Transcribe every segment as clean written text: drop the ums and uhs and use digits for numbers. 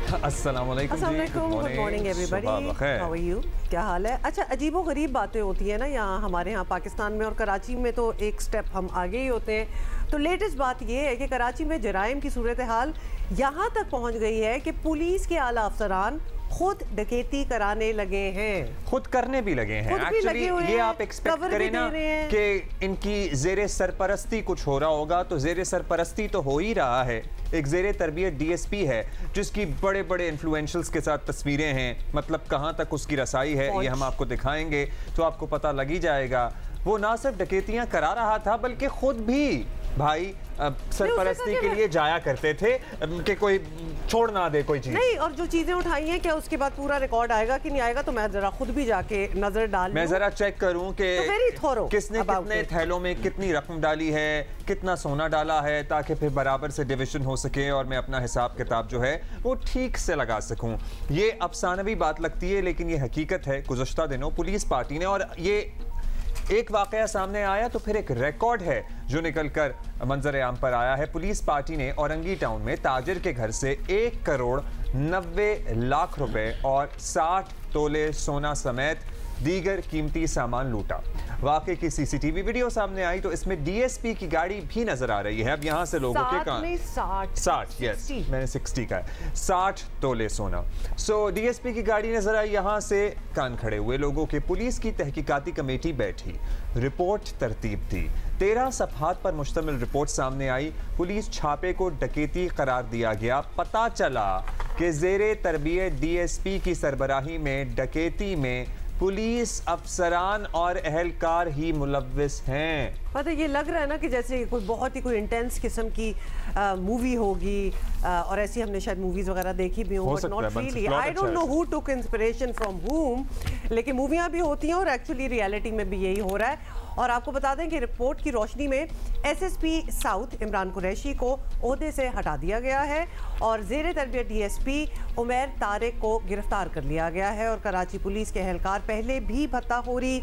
अस्सलामुअलैकुम जी, good morning everybody, how are you, क्या हाल है। अच्छा, अजीबो गरीब बातें होती है ना यहाँ हमारे यहाँ पाकिस्तान में, और कराची में तो एक स्टेप हम आगे ही होते हैं। तो लेटेस्ट बात ये है कि कराची में जराइम की सूरत हाल यहाँ तक पहुँच गई है कि पुलिस के आला अफसरान खुद डकैती कराने लगे हैं, खुद करने भी लगे हैं। एक्चुअली ये आप एक्सपेक्ट करें ना कि इनकी जेरे सरपरस्ती कुछ हो रहा होगा, तो जेरे सरपरस्ती तो हो ही रहा है। एक जेरे तरबियत डीएसपी है जिसकी बड़े बड़े इन्फ्लुएंशल्स के साथ तस्वीरें हैं, मतलब कहाँ तक उसकी रसाई है ये हम आपको दिखाएंगे तो आपको पता लग ही जाएगा। वो ना सिर्फ डकैतियाँ करा रहा था बल्कि खुद भी भाई सरपरस्ती के लिए जाया करते थे कि कोई छोड़ ना दे कोई चीज नहीं। और जो चीजें उठाई हैं क्या उसके बाद पूरा रिकॉर्ड आएगा कि नहीं आएगा, तो मैं जरा खुद भी जाके नजर डाल, मैं जरा चेक करूं कि तो किसने कितने थैलों में कितनी रकम डाली है, कितना सोना डाला है, ताकि फिर बराबर से डिविजन हो सके और मैं अपना हिसाब किताब जो है वो ठीक से लगा सकूं। ये अफसानवी बात लगती है लेकिन ये हकीकत है। गुज़श्ता दिनों पुलिस पार्टी ने, और ये एक वाकया सामने आया तो फिर एक रिकॉर्ड है जो निकलकर मंजर आम पर आया है। पुलिस पार्टी ने औरंगी टाउन में ताजिर के घर से 1 करोड़ 90 लाख रुपए और 60 तोले सोना समेत दीगर कीमती सामान लूटा। वाकई की सीसीटीवी वीडियो सामने आई तो इसमें डीएसपी की गाड़ी भी नजर आ रही है। अब यहां से लोगों के कान 60 यस मैंने 60 का 60 तोले सोना। डीएसपी की गाड़ी नजर आई, यहां से कान खड़े हुए लोगों के। पुलिस की तहकीकाती कमेटी बैठी, रिपोर्ट तरतीब थी, 13 सफहात पर मुश्तमिल रिपोर्ट सामने आई। पुलिस छापे को डकैती करार दिया गया। पता चला कि जेरे तरबियत डीएसपी की सरबराही में डकैती में पुलिस अफसरान और अहलकार ही मुलव्विस हैं। पता ये लग रहा है ना कि जैसे कोई बहुत ही कोई इंटेंस किस्म की मूवी होगी, और ऐसी हमने शायद मूवीज वगैरह देखी भी हो, but not really. I don't know who took inspiration from हुम, लेकिन मूवियाँ भी होती हैं और एक्चुअली रियलिटी में भी यही हो रहा है। और आपको बता दें कि रिपोर्ट की रोशनी में एसएसपी साउथ इमरान कुरैशी को ओहदे से हटा दिया गया है और ज़ेरे तरबियत डीएसपी उमैर तारिक को गिरफ्तार कर लिया गया है। और कराची पुलिस के एहलकार पहले भी भत्ताखोरी,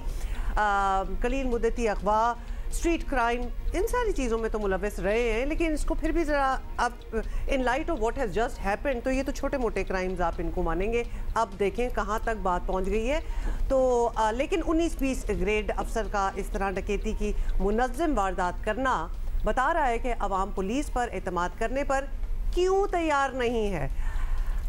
कलील मुद्दती अगवा, स्ट्रीट क्राइम, इन सारी चीज़ों में तो मुलव्विस रहे हैं, लेकिन इसको फिर भी ज़रा अब in light of what has just happened तो ये तो छोटे मोटे क्राइम्स आप इनको मानेंगे। अब देखें कहाँ तक बात पहुँच गई है। तो लेकिन 19-20 ग्रेड अफसर का इस तरह डकैती की मुनज़्ज़म वारदात करना बता रहा है कि अवाम पुलिस पर एतमाद करने पर क्यों तैयार नहीं है।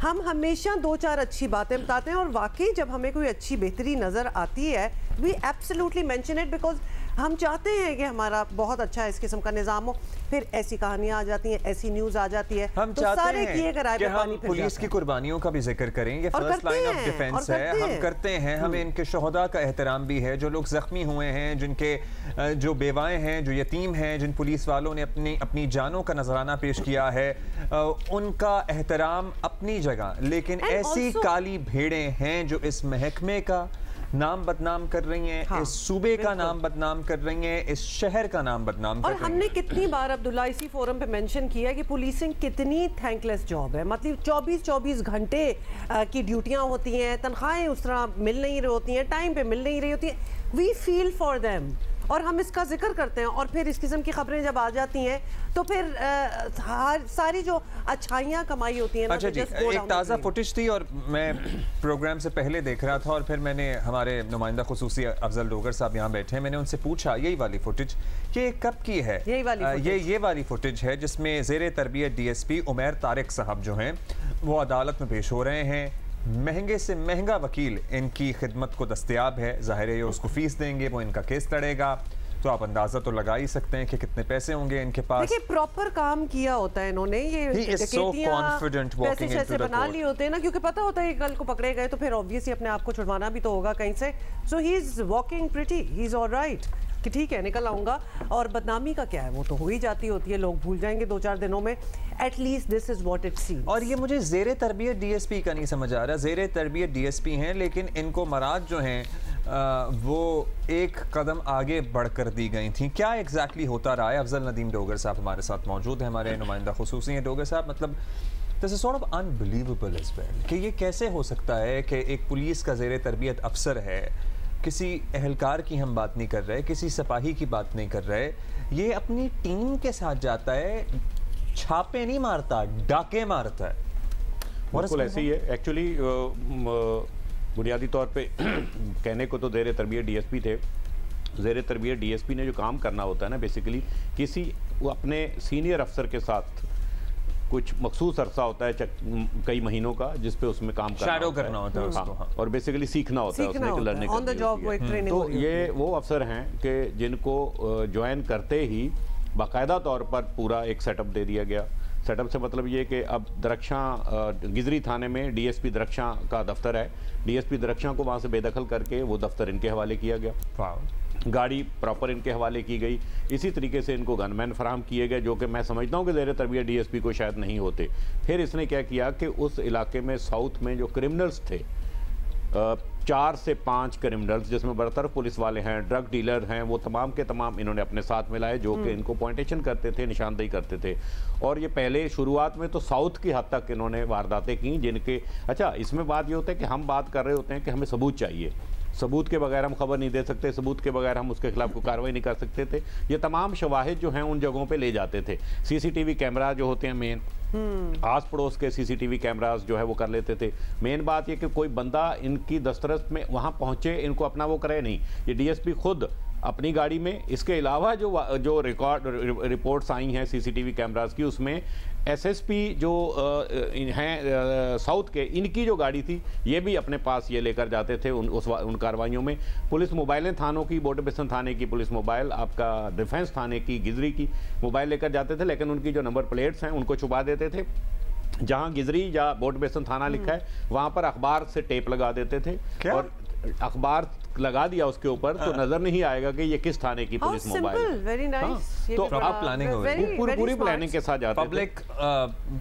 हम हमेशा 2-4 अच्छी बातें बताते हैं और वाकई जब हमें कोई अच्छी बेहतरी नज़र आती है we absolutely mention it, because हम चाहते हैं कि हमारा बहुत अच्छा इस किस्म का निज़ाम हो। फिर ऐसी कहानियां आ जाती हैं, ऐसी न्यूज़ आ जाती है, हम तो चाहते सारे हैं किए कराए कि हम पुलिस की कुर्बानियां का भी जिक्र करें। ये फर्स्ट लाइन ऑफ डिफेंस है, हम करते हैं। हमें इनके शोहदा का एहतराम भी है, जो लोग जख्मी हुए हैं, जिनके जो बेवाएं हैं, जो यतीम हैं, जिन पुलिस वालों ने अपनी जानों का नजराना पेश किया है, उनका एहतराम अपनी जगह। लेकिन ऐसी काली भेड़ें हैं जो इस महकमे का नाम बदनाम कर रही हैं, हाँ, इस सूबे का नाम बदनाम कर रही हैं, इस शहर का नाम बदनाम कर रही हैं। और हमने कितनी बार अब्दुल्ला इसी फोरम पे मेंशन किया कि पुलिसिंग कितनी थैंकलेस जॉब है। मतलब 24-24 घंटे की ड्यूटियां होती हैं, तनख्वाहें उस तरह मिल नहीं रही होती हैं, टाइम पे मिल नहीं रही होती हैं। वी फील फॉर देम और हम इसका जिक्र करते हैं, और फिर इस किस्म की खबरें जब आ जाती हैं तो फिर सारी जो अच्छाइयाँ कमाई होती हैं। अच्छा जी, एक ताज़ा फुटेज थी और मैं प्रोग्राम से पहले देख रहा था और फिर मैंने हमारे नुमाइंदा खुसूसी अफजल डोगर साहब यहाँ बैठे हैं, मैंने उनसे पूछा यही वाली फुटेज कि कब की है। ये वाली फुटेज है जिसमें ज़ेरे तरबियत डीएसपी उमैर तारिक साहब जो हैं वो अदालत में पेश हो रहे हैं। महंगे से महंगा वकील इनकी खिदमत को दस्तयाब है, जाहिर है उसको फीस देंगे, वो इनका केस लड़ेगा, तो आप अंदाजा तो लगा ही सकते हैं कि कितने पैसे होंगे इनके पास। देखिए प्रॉपर काम किया होता है इन्होंने, ये पैसे शैसे बना लिए होते हैं ना, क्योंकि पता होता है कि कल को पकड़े गए तो फिर ऑब्वियसली अपने आप को छुड़वाना भी तो होगा कहीं से। So he is walking pretty, he is alright कि ठीक है निकल आऊँगा। और बदनामी का क्या है, वो तो हो ही जाती होती है, लोग भूल जाएंगे 2-4 दिनों में। At least this is what it seems. और ये मुझे ज़ेरे तरबियत डीएसपी का नहीं समझ आ रहा। ज़ेरे तरबियत डीएसपी हैं लेकिन इनको मराद जो हैं वो एक कदम आगे बढ़कर दी गई थी। क्या एग्जैक्टली होता रहा है? अफजल नदीम डोगर साहब हमारे साथ मौजूद हैं, हमारे नुमाइंदा खुसूसी हैं। डोगर साहब, मतलब this is sort of unbelievable as well कि ये कैसे हो सकता है कि एक पुलिस का ज़ेरे तरबियत अफसर है, किसी एहलकार की हम बात नहीं कर रहे, किसी सिपाही की बात नहीं कर रहे, ये अपनी टीम के साथ जाता है, छापे नहीं मारता, डाके मारता है। बिल्कुल ऐसे ही है एक्चुअली। बुनियादी तौर पे कहने को तो ज़ेर तरबियत डीएसपी थे। ज़ेर तरबियत डीएसपी ने जो काम करना होता है ना, बेसिकली किसी वो अपने सीनियर अफसर के साथ कुछ मखसूस अरसा होता है कई महीनों का, जिस पे उसमें काम करना होता है उसको, हाँ, और बेसिकली सीखना होता है उसमें, लर्निंग करनी होती है। तो ये वो अफसर हैं कि जिनको ज्वाइन करते ही बाकायदा तौर पर पूरा एक सेटअप दे दिया गया। सेटअप से मतलब ये कि अब दरख्शां गिजरी थाने में डीएसपी दरख्शां का दफ्तर है, डीएसपी दरख्शां को वहाँ से बेदखल करके वो दफ्तर इनके हवाले किया गया, गाड़ी प्रॉपर इनके हवाले की गई। इसी तरीके से इनको गनमैन फराहम किए गए, जो कि मैं समझता हूँ कि ज़ेर तरबियत डीएसपी को शायद नहीं होते। फिर इसने क्या किया कि उस इलाके में साउथ में जो क्रिमिनल्स थे, 4 से 5 क्रिमिनल्स जिसमें बरतरफ पुलिस वाले हैं, ड्रग डीलर हैं, वो तमाम के तमाम इन्होंने अपने साथ मिलाए, जो कि इनको पॉइंटेशन करते थे, निशानदेही करते थे। और ये पहले शुरुआत में तो साउथ की हद तक इन्होंने वारदातें की, जिनके अच्छा इसमें बात ये होता है कि हम बात कर रहे होते हैं कि हमें सबूत चाहिए, सबूत के बगैर हम खबर नहीं दे सकते, सबूत के बगैर हम उसके खिलाफ कोई कार्रवाई नहीं कर सकते थे। ये तमाम शवाहिद जो हैं उन जगहों पे ले जाते थे। सीसीटीवी कैमरा जो होते हैं मेन, आस पड़ोस के सीसीटीवी कैमरास जो है वो कर लेते थे। मेन बात ये कि कोई बंदा इनकी दस्तरस में वहाँ पहुँचे, इनको अपना वो करे नहीं, ये डीएसपी खुद अपनी गाड़ी में, इसके अलावा जो रिपोर्ट्स आई हैं सीसीटीवी कैमरास की, उसमें एसएसपी जो हैं साउथ के, इनकी जो गाड़ी थी ये भी अपने पास ये लेकर जाते थे उन कार्रवाइयों में। पुलिस मोबाइलें थानों की, बोर्ड बेसन थाने की पुलिस मोबाइल, आपका डिफेंस थाने की गिजरी की मोबाइल लेकर जाते थे, लेकिन उनकी जो नंबर प्लेट्स हैं उनको छुपा देते थे। जहाँ गिजरी या बोर्ड बेसन थाना लिखा है वहाँ पर अखबार से टेप लगा देते थे। क्या? और अखबार लगा दिया उसके ऊपर तो नजर नहीं आएगा कि ये किस थाने की पुलिस मोबाइल। Very nice. तो अब प्लानिंग हो रही है, पूरी प्लानिंग के साथ जाते हैं। पब्लिक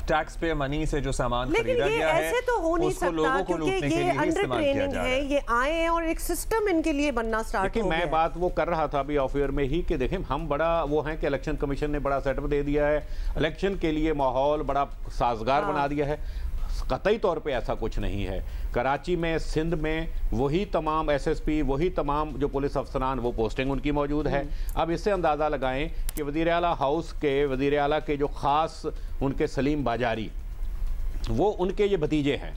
टैक्स पे मनी से जो सामान खरीदा गया है, ऐसे तो हो नहीं सकता क्योंकि ये अंडर ट्रेनिंग है, ये आए हैं और एक सिस्टम इनके लिए बनना स्टार्ट हो गया। मैं बात वो कर रहा था अभी ऑफ एयर में ही कि देखें हम बड़ा वो हैं कि इलेक्शन कमीशन ने बड़ा सेटअप दे दिया है, इलेक्शन के लिए माहौल बड़ा साजगार बना दिया है। कतई तौर पे ऐसा कुछ नहीं है। कराची में, सिंध में वही तमाम एसएसपी, वही तमाम जो पुलिस अफसरान, वो पोस्टिंग उनकी मौजूद है। अब इससे अंदाज़ा लगाएं कि वज़ीर आला हाउस के, वज़ीर आला के जो ख़ास उनके सलीम बाजारी, वो उनके ये भतीजे हैं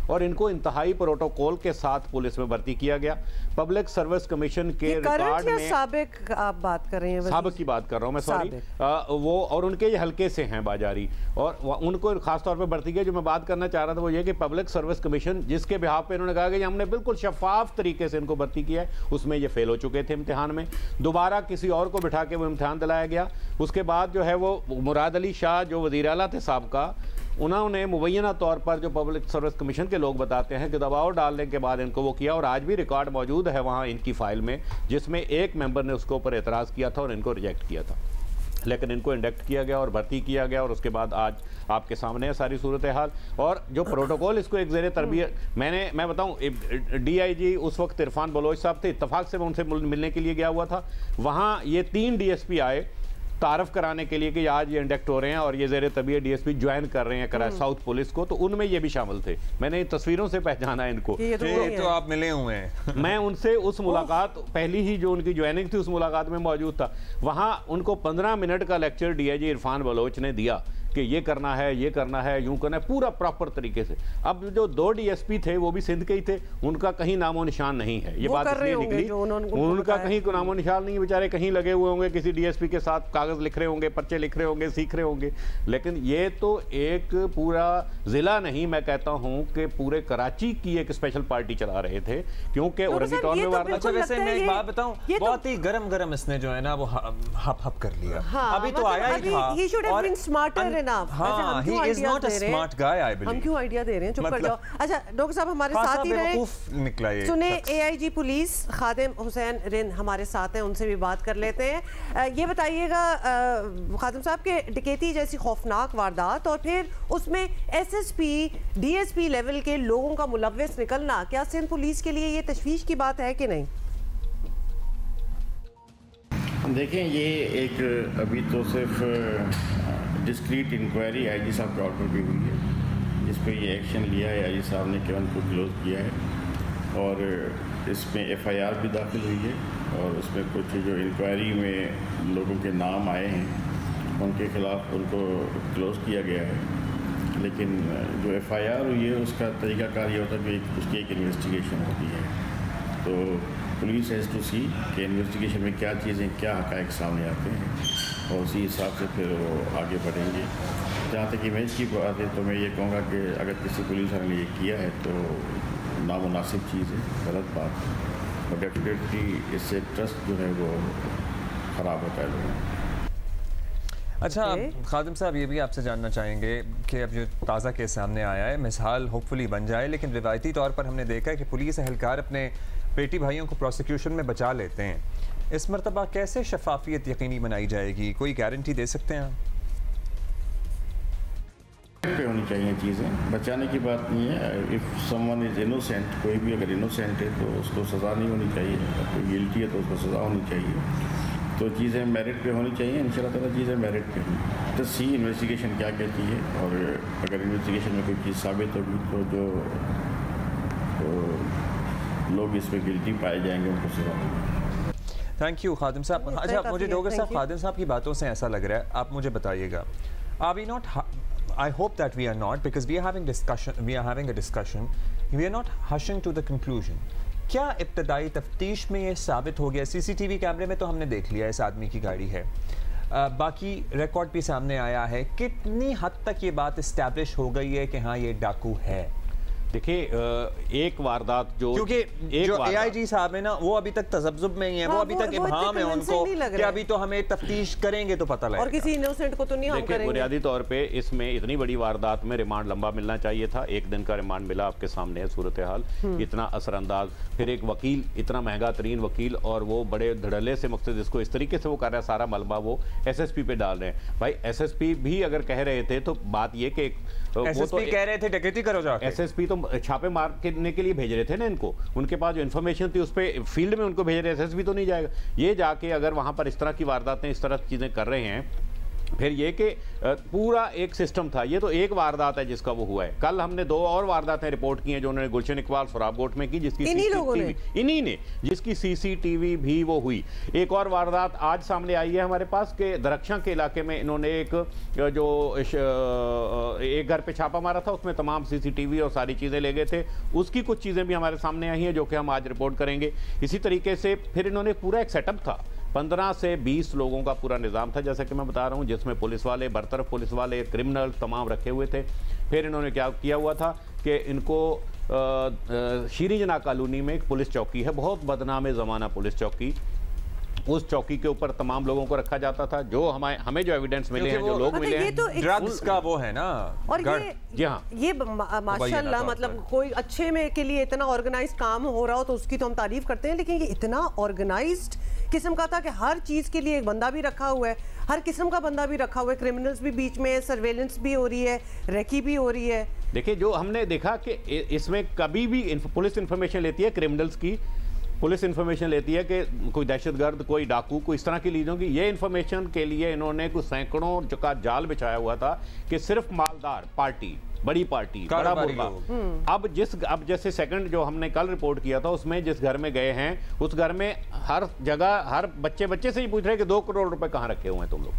और इनको इंतहाई प्रोटोकॉल के साथ पुलिस में भर्ती किया गया। पब्लिक सर्विस कमीशन के रिकॉर्ड में साबिक आप बात कर रहे हैं, साबिक की बात कर रहा हूं मैं, सॉरी, वो और उनके ये हल्के से हैं बाजारी, और उनको खास तौर पे भर्ती किया। जो मैं बात करना चाह रहा था वो ये कि पब्लिक सर्विस कमीशन जिसके बिहाफ पे इन्होंने कहा कि हमने बिल्कुल शफाफ तरीके से इनको भर्ती किया है, उसमें ये फेल हो चुके थे इम्तिहान में। दोबारा किसी और को बिठा के वो इम्तिहान दिलाया गया। उसके बाद जो है वो मुराद अली शाह जो वज़ीर आला थे साबका, उन्होंने मुबैना तौर पर जो पब्लिक सर्विस कमीशन के लोग बताते हैं कि दबाव डालने के बाद इनको वो किया, और आज भी रिकॉर्ड मौजूद है वहाँ इनकी फाइल में, जिसमें एक मेंबर ने उसके ऊपर एतराज़ किया था और इनको रिजेक्ट किया था, लेकिन इनको इंडक्ट किया गया और भर्ती किया गया, और उसके बाद आज आपके सामने है सारी सूरत हाल। और जो प्रोटोकॉल इसको एक ज़ेरे तरबियत, मैं बताऊं, डीआईजी उस वक्त इरफान बलोच साहब थे, इत्तफाक से मैं उनसे मिलने के लिए गया हुआ था। वहाँ ये 3 डीएसपी आए तारफ़ कराने के लिए कि आज ये इंडक्ट हो रहे हैं और ये ज़ेरे तबीयत डीएसपी ज्वाइन कर रहे हैं कराची साउथ पुलिस को, तो उनमें ये भी शामिल थे। मैंने तस्वीरों से पहचाना इनको। तो आप मिले हुए हैं। मैं उनसे उस मुलाकात, पहली ही जो उनकी ज्वाइनिंग थी उस मुलाकात में मौजूद था। वहाँ उनको 15 मिनट का लेक्चर डीआईजी इरफान बलोच ने दिया कि ये करना है, ये करना है, यूं करना है, पूरा प्रॉपर तरीके से। अब जो 2 डीएसपी थे वो भी सिंध के ही थे, उनका कहीं नामो निशान नहीं है। ये बात इसलिए निकली, उनका कहीं नामो निशान नहीं है, बेचारे कहीं लगे हुए होंगे, किसी डीएसपी के साथ कागज लिख रहे होंगे, पर्चे लिख रहे होंगे, सीख रहे होंगे। लेकिन ये तो एक पूरा जिला नहीं, मैं कहता हूँ कि पूरे कराची की एक स्पेशल पार्टी चला रहे थे, क्योंकि औरंगी टाउन में वारदात। अच्छा, वैसे मैं एक बात बताऊं, बहुत ही गरम इसने जो है ना वो हप कर लिया। अभी तो आया ही था। हाँ, he is not a smart guy, I believe. हम क्यों आइडिया दे रहे हैं, चुप कर जाओ। अच्छा डॉक्टर साहब हमारे साथ ही रहे, सुने एआईजी पुलिस खादिम हुसैन रिन हमारे साथ हैं, उनसे भी बात कर लेते हैं। ये बताइएगा खादिम साहब के डकैती जैसी खौफनाक वारदात और फिर उसमें एसएसपी डीएसपी लेवल के लोगों का मुलव्वस निकलना, क्या सिंध पुलिस के लिए ये तशवीश की बात है कि नहीं? देखें, ये एक अभी तो सिर्फ डिस्क्रीट इंक्वायरी आईजी साहब के ऑर्डर भी हुई है, जिस पे ये एक्शन लिया है। आईजी साहब ने केवन को क्लोज किया है और इसमें एफआईआर भी दाखिल हुई है, और उसमें कुछ जो इंक्वायरी में लोगों के नाम आए हैं उनके खिलाफ उनको क्लोज किया गया है। लेकिन जो FIR हुई है उसका तरीक़ाकार ये होता है कि उसकी एक इन्वेस्टिगेशन होती है, तो पुलिस हैज़ टू सी कि इन्वेस्टिगेशन में क्या चीज़ें, क्या हक़ाइक़ सामने आते हैं और उसी हिसाब से फिर वो आगे बढ़ेंगे। जहाँ तक इमेज की बात है तो मैं ये कहूँगा कि अगर किसी पुलिस वाले ने ये किया है तो नामुनासिब चीज़ है, गलत बात है, और डेफिनेटली इससे ट्रस्ट जो है वो ख़राब होता है लोगों का। अच्छा खादिम साहब, ये भी आपसे जानना चाहेंगे कि अब जो ताज़ा केस सामने आया है, मिसाल होपफुली बन जाए, लेकिन रिवायती तौर पर हमने देखा है कि पुलिस एहलकार अपने बेटी भाइयों को प्रोसिक्यूशन में बचा लेते हैं। इस मरतबा कैसे शफाफियत यकीनी बनाई जाएगी, कोई गारंटी दे सकते हैं आप? पे होनी चाहिए चीज़ें, बचाने की बात नहीं है। इफ़ समवन इज़ इनोसेंट, कोई भी अगर इनोसेंट है तो उसको सज़ा नहीं होनी चाहिए, अगर कोई गिल्टी है तो उसको सज़ा होनी चाहिए। तो चीज़ें मेरिट पे होनी चाहिए, इंशाल्लाह ताला चीज़ें मेरिट पे होंगी। तो सी इन्वेस्टिगेशन क्या कहती है, और अगर इन्वेस्टिगेशन में कोई चीज़ साबित होगी तो जो लोग इस पर गिल्टी पाए जाएंगे उनको सज़ा होगी। थैंक यू खादिम साहब। अच्छा, मुझे डोगर साहब, खादिम साहब की बातों से ऐसा लग रहा है, आप मुझे बताइएगा, are we not, I hope that we are not, because we are having a discussion, we are not hushing to the conclusion. क्या इब्तदाई तफ्तीश में ये साबित हो गया? CCTV कैमरे में तो हमने देख लिया इस आदमी की गाड़ी है, बाकी रिकॉर्ड भी सामने आया है, कितनी हद तक ये बात इस्टेब्लिश हो गई है कि हाँ ये डाकू है? देखिए, एक वारदात जो, क्योंकि जो AIG साहब है ना, वो अभी तक तजब्जुब में ही है, वो अभी तक इब्हाम है उनको कि अभी तो हमें तफ्तीश करेंगे तो पता लगेगा, और किसी इनोसेंट को तो नहीं हम करेंगे। बुनियादी तौर पे इसमें इतनी बड़ी वारदात में रिमांड लंबा मिलना चाहिए था। 1 दिन का रिमांड मिला, आपके सामने है सूरत हाल, इतना असरअंदाज, फिर एक वकील, इतना महंगा तरीन वकील, और वो बड़े धड़ल्ले से मकसद इसको इस तरीके से वो कर रहा है, सारा मलबा वो SSP पे डाल रहे हैं। भाई SSP भी अगर कह रहे थे तो बात ये कि SSP कह रहे थे डकैती करो जाके, SSP तो छापे मारने के लिए भेज रहे थे ना इनको, उनके पास जो इन्फॉर्मेशन थी उस पर फील्ड में उनको भेज रहे, SSP तो नहीं जाएगा। ये जाके अगर वहां पर इस तरह की वारदातें, इस तरह की चीजें कर रहे हैं, फिर ये कि पूरा एक सिस्टम था। ये तो एक वारदात है जिसका वो हुआ है। कल हमने 2 और वारदातें रिपोर्ट की हैं जो उन्होंने गुलशन इकबाल सोराबकोट में की, जिसकी इन्हीं ने जिसकी CCTV भी वो हुई। एक और वारदात आज सामने आई है हमारे पास के दरख्शां के इलाके में इन्होंने एक घर पे छापा मारा था, उसमें तमाम CCTV और सारी चीज़ें ले गए थे। उसकी कुछ चीज़ें भी हमारे सामने आई हैं जो कि हम आज रिपोर्ट करेंगे। इसी तरीके से फिर इन्होंने पूरा एक सेटअप था, 15 से 20 लोगों का पूरा निज़ाम था, जैसा कि मैं बता रहा हूँ, जिसमें पुलिस वाले, बरतरफ पुलिस वाले, क्रिमिनल तमाम रखे हुए थे। फिर इन्होंने क्या किया हुआ था कि इनको शीरी जना कॉलोनी में एक पुलिस चौकी है, बहुत बदनाम ज़माना पुलिस चौकी, उस चौकी के ऊपर तमाम लोगों को रखा जाता था। जो हमें जो एविडेंस मिले हैं, जो लोग मिले हैं, तो ड्रग्स का वो है ना, और ये माशाल्लाह, मतलब कोई अच्छे में के लिए इतना ऑर्गेनाइज्ड काम हो रहा हो तो उसकी तो हम तारीफ करते हैं, लेकिन ये इतना ऑर्गेनाइज्ड किस्म का था कि हर चीज़ के लिए एक बंदा भी रखा हुआ है, हर किस्म का बंदा भी रखा हुआ है, क्रिमिनल्स भी बीच में, सर्वेलेंस भी हो रही है, रेकी भी हो रही है। देखिए, जो हमने देखा कि इसमें कभी भी पुलिस इंफॉर्मेशन लेती है, क्रिमिनल्स की पुलिस इंफॉर्मेशन लेती है कि कोई दहशतगर्द, कोई डाकू, कोई इस तरह की लीजों की, ये इंफॉर्मेशन के लिए इन्होंने कुछ सैकड़ों का जाल बिछाया हुआ था कि सिर्फ मालदार पार्टी, बड़ी पार्टी, बड़ा मुर्गा। अब जैसे सेकंड जो हमने कल रिपोर्ट किया था, उसमें जिस घर में गए हैं, उस घर में हर जगह हर बच्चे से ही पूछ रहे हैं कि 2 करोड़ रुपए कहाँ रखे हुए हैं तुम लोग,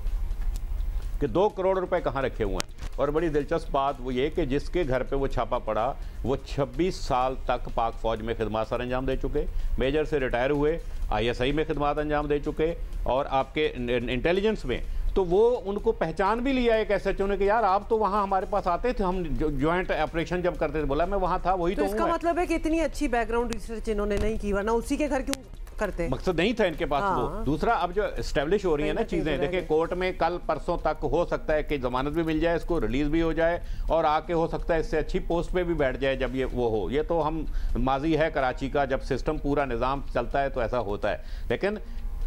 कि 2 करोड़ रुपए कहाँ रखे हुए हैं। और बड़ी दिलचस्प बात वो ये कि जिसके घर पे वो छापा पड़ा, वो 26 साल तक पाक फौज में खिदमत सर अंजाम दे चुके, मेजर से रिटायर हुए, ISI में खिदमत अंजाम दे चुके, और आपके इंटेलिजेंस में तो वो उनको पहचान भी लिया एक SHO ने कि यार आप तो वहाँ हमारे पास आते थे, हम ज्वाइंट ऑपरेशन जब करते थे, बोला मैं वहाँ था, वही तो इसका मतलब है कि इतनी अच्छी बैकग्राउंड रिसर्च इन्होंने नहीं की, वरना उसी के घर क्यों करते? मकसद नहीं था इनके पास। वो दूसरा, अब जो एस्टेब्लिश हो रही है ना चीजें, देखिए कोर्ट में कल परसों तक हो सकता है कि जमानत भी मिल जाए, इसको रिलीज भी हो जाए, और आके हो सकता है इससे अच्छी पोस्ट पे भी बैठ जाए जब ये वो हो। ये तो हम माजी है कराची का, जब सिस्टम पूरा निज़ाम चलता है तो ऐसा होता है। लेकिन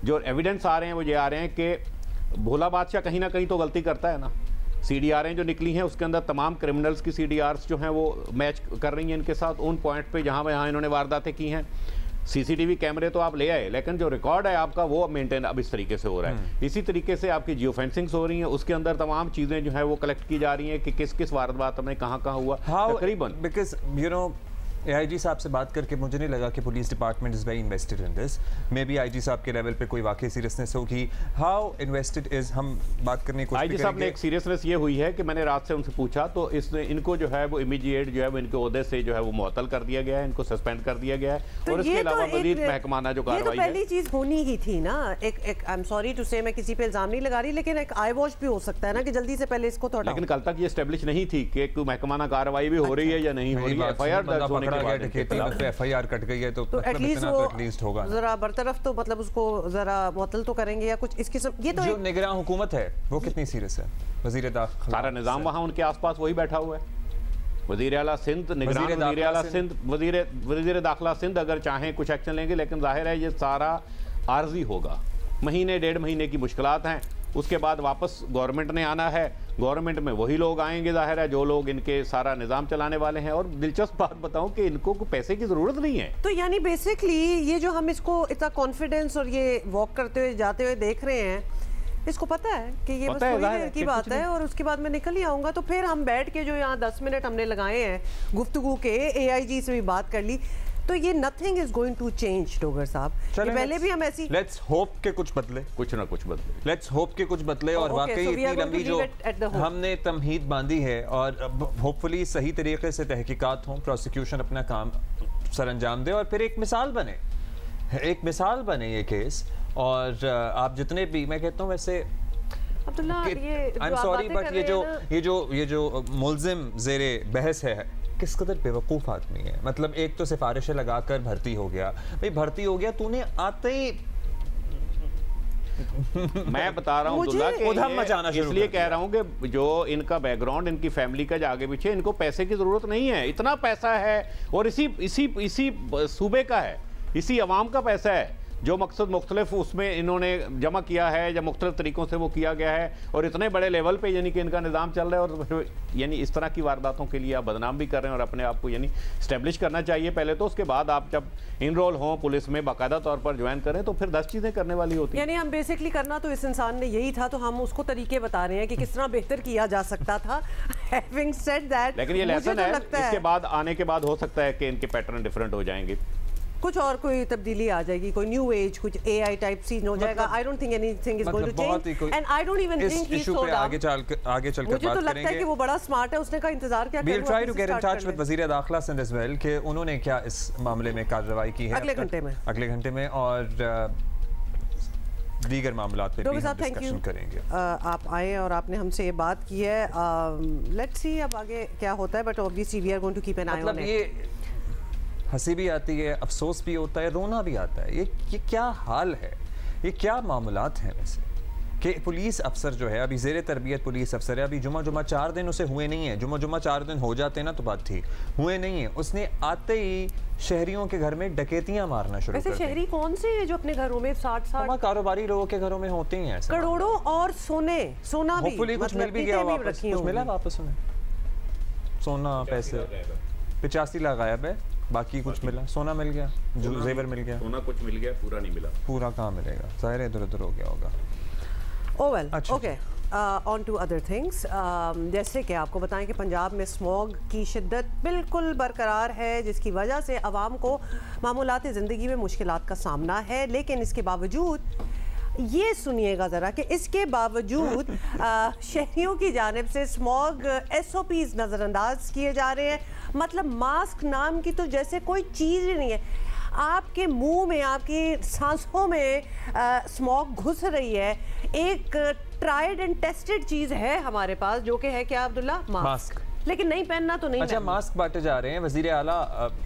जो एविडेंस आ रहे हैं वो ये आ रहे हैं कि भोला बादशाह कहीं ना कहीं तो गलती करता है ना। CDRs जो निकली हैं उसके अंदर तमाम क्रिमिनल्स की CDRs जो हैं वो मैच कर रही हैं इनके साथ उन पॉइंट पे जहाँ इन्होंने वारदातें की हैं। CCTV कैमरे तो आप ले आए, लेकिन जो रिकॉर्ड है आपका वो मेंटेन अब इस तरीके से हो रहा है। इसी तरीके से आपकी जियो फेंसिंग्स हो रही हैं, उसके अंदर तमाम चीज़ें जो है वो कलेक्ट की जा रही हैं कि किस किस वारदात में कहाँ हुआ तकरीबन। बिकॉज यू नो AIG साहब से बात करके मुझे नहीं लगा कि police department is very invested in this. May be IG साहब के लेवल पे कोई वाकई सीरियसनेस होगी। हाउ इन्वेस्टेड इज, हम बात करने को आईजी साहब ने एक सीरियसनेस ये हुई है कि मैंने रात से उनसे पूछा तो इनको जो है वो इमीडिएट जो है वो इनके ओहदे से जो है वो मुअत्तल कर दिया गया है, इनको सस्पेंड कर दिया गया है। और इसके अलावा मजीद महकमाना जो कार्रवाई है, पहली चीज होनी ही थी ना। एक आई एम सॉरी टू से, मैं किसी पे इल्जाम नहीं लगा रही, लेकिन एक आई वॉश भी हो सकता है ना कि जल्दी से पहले इसको थोड़ा। लेकिन कल तक ये एस्टेब्लिश नहीं थी कि महकमाना कार्रवाई भी हो रही है या नहीं हो रही है। FIR दर्ज होने के बाद FIR कट गई है तो एटलीस्ट होगा जरा बरतरफ, तो मतलब उसको जरा मुअत्तल तो करेंगे या कुछ इसकी सब। ये तो जो निगरान हुकूमत है वो कितनी सीरियस है? वजीर दाखिला, सारा निजाम वहाँ उनके आसपास वही बैठा हुआ है। वजीर आला सिंध, निगरान वजीर आला सिंध, वजीर दाखिला सिंध अगर चाहें कुछ एक्शन लेंगे, लेकिन जाहिर है ये सारा आर्जी होगा। महीने 1.5 महीने की मुश्किलात हैं, उसके बाद वापस गवर्नमेंट ने आना है। गवर्नमेंट में वही लोग आएंगे जाहिर है जो लोग इनके सारा निज़ाम चलाने वाले हैं। और दिलचस्प बात बताऊं कि इनको पैसे की ज़रूरत नहीं है। तो यानी बेसिकली ये जो हम इसको इतना कॉन्फिडेंस और ये वॉक करते हुए जाते हुए देख रहे हैं, इसको पता है कि ये बस थोड़ी देर की बात है और उसके बाद मैं निकल ही आऊँगा। तो फिर हम बैठ के जो यहाँ 10 मिनट हमने लगाए हैं गुफ्तगू के, AIG से भी बात कर ली, तो ये nothing is going to change Dogar साहब। पहले भी हम ऐसी लेट्स होप के कुछ बदले, कुछ ना कुछ बदले, लेट्स होप के कुछ बदले। और वाकई इतनी लंबी जो हमने तमहीद बांधी है और होपफुली सही तरीके से तहकीकात हों, प्रोसिक्यूशन अपना काम सरअंजाम दे और फिर एक मिसाल बने ये केस। और आप जितने भी, मैं कहता हूँ वैसे Abdullah, I am sorry but ये जो मुल्जिम ज़ेरे बहस है किस कदर बेवकूफ़ आदमी है। मतलब एक तो सिफारिशें लगाकर भर्ती हो गया, भाई भर्ती हो गया, तूने आते ही मैं बता रहा हूँ इसलिए कह रहा हूँ कि जो इनका बैकग्राउंड, इनकी फैमिली का आगे पीछे, इनको पैसे की जरूरत नहीं है। इतना पैसा है और इसी सूबे का है, इसी अवाम का पैसा है जो मकसद मुख्तलिफ उसमें इन्होंने जमा किया है या मुख्तलिफ तरीक़ों से वो किया गया है। और इतने बड़े लेवल पे यानी कि इनका निज़ाम चल रहा है और यानी इस तरह की वारदातों के लिए आप बदनाम भी कर रहे हैं। और अपने आप को यानी इस्टेब्लिश करना चाहिए पहले तो, उसके बाद आप जब इनरोल हों पुलिस में बाकायदा तौर पर ज्वाइन करें तो फिर 10 चीज़ें करने वाली होती हैं। यानी हम बेसिकली करना तो इस इंसान ने यही था, तो हम उसको तरीके बता रहे हैं कि किस तरह बेहतर किया जा सकता था। Having said that, लेकिन ये लेसन है, इसके बाद आने के बाद हो सकता है कि इनके पैटर्न डिफरेंट हो जाएंगे, कुछ और कोई तब्दीली आ जाएगी, कोई न्यू एज, कुछ AI टाइप सीन हो जाएगा। I don't think anything is going to change and I don't even think he so आगे चलकर बात करेंगे। मुझे तो लगता है कि वो बड़ा स्मार्ट है, उसने का इंतजार क्या करें। We'll try to get in touch with वज़ीर दाखिला सिंध as well कि उन्होंने क्या इस मामले में कार्रवाई की है अगले घंटे में और दीगर मामलात पे भी हम डिस्कशन करेंगे। आप आए और आपने हमसे ये बात की है। लेट्स सी अब आगे क्या होता है, but obviously we are going to keep an eye on it. हंसी भी आती है, अफसोस भी होता है, रोना भी आता है। ये क्या हाल है, ये क्या मामलात हैं वैसे कि पुलिस अफसर जो है अभी ज़ेरे तरबियत पुलिस अफसर है, अभी जुमा 4 दिन उसे हुए नहीं है। जुमा 4 दिन हो जाते ना तो बात थी, हुए नहीं है। उसने आते ही शहरियों के घर में डकैतियां मारना शुरू कर दी। शहरी कौन से हैं जो अपने घरों में 60 कारोबारी लोगों के घरों में होते ही हैं करोड़ों और सोना भी कुछ मिल भी गया वापस, कुछ मिला वापस उन्हें, सोना पैसे 85 लाख गायब है, बाकी कुछ मिला, सोना मिल गया, जो जेवर मिल गया, सोना कुछ मिल गया, पूरा नहीं मिला, पूरा कहाँ मिलेगा, जाहिर है इधर-उधर हो गया होगा। Oh well, okay. On to other things. जैसे कि आपको बताएं कि पंजाब में स्मॉग की शिद्दत बिल्कुल बरकरार है, जिसकी वजह से आवाम को मामूलाती ज़िंदगी में मुश्किलात का सामना है। लेकिन इसके बावजूद ये सुनिएगा ज़रा कि इसके बावजूद शहरियों की जानिब से स्मॉग SOPs नज़रअंदाज किए जा रहे हैं। मतलब मास्क नाम की तो जैसे कोई चीज़ ही नहीं है, आपके मुंह में, आपकी सांसों में स्मॉग घुस रही है। एक ट्राइड एंड टेस्टेड चीज़ है हमारे पास, जो कि है क्या अब्दुल्ला? मास्क। लेकिन नहीं पहनना तो नहीं। अच्छा, मास्क बांटे जा रहे हैं। वज़ीर आला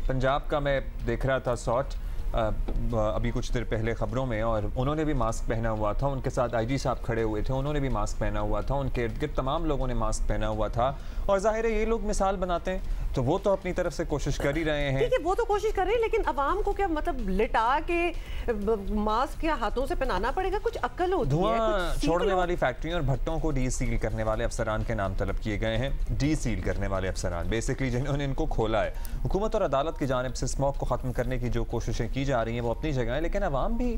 पंजाब का मैं देख रहा था शॉट अभी कुछ देर पहले खबरों में, और उन्होंने भी मास्क पहना हुआ था, उनके साथ IG साहब खड़े हुए थे, उन्होंने भी मास्क पहना हुआ था, उनके इर्द गिर्द तमाम लोगों ने मास्क पहना हुआ था। और जाहिर है ये लोग मिसाल बनाते हैं तो वो तो अपनी तरफ से कोशिश कर ही रहे हैं। ठीक है, वो तो कोशिश कर रहे हैं, लेकिन आवाम को क्या मतलब लिटा के मास्क या हाथों से पहनाना पड़ेगा? कुछ अक्ल होती है। धुआं छोड़ने वाली फैक्ट्रियों और भट्टों को डीसील करने वाले अफसरान के नाम तलब किए गए हैं। डीसील करने वाले अफसरान बेसिकली जिन्होंने इनको खोला है। हुकूमत और अदालत की जानिब से स्मोक को ख़त्म करने की जो कोशिशें की जा रही हैं वो अपनी जगह है, लेकिन अवाम भी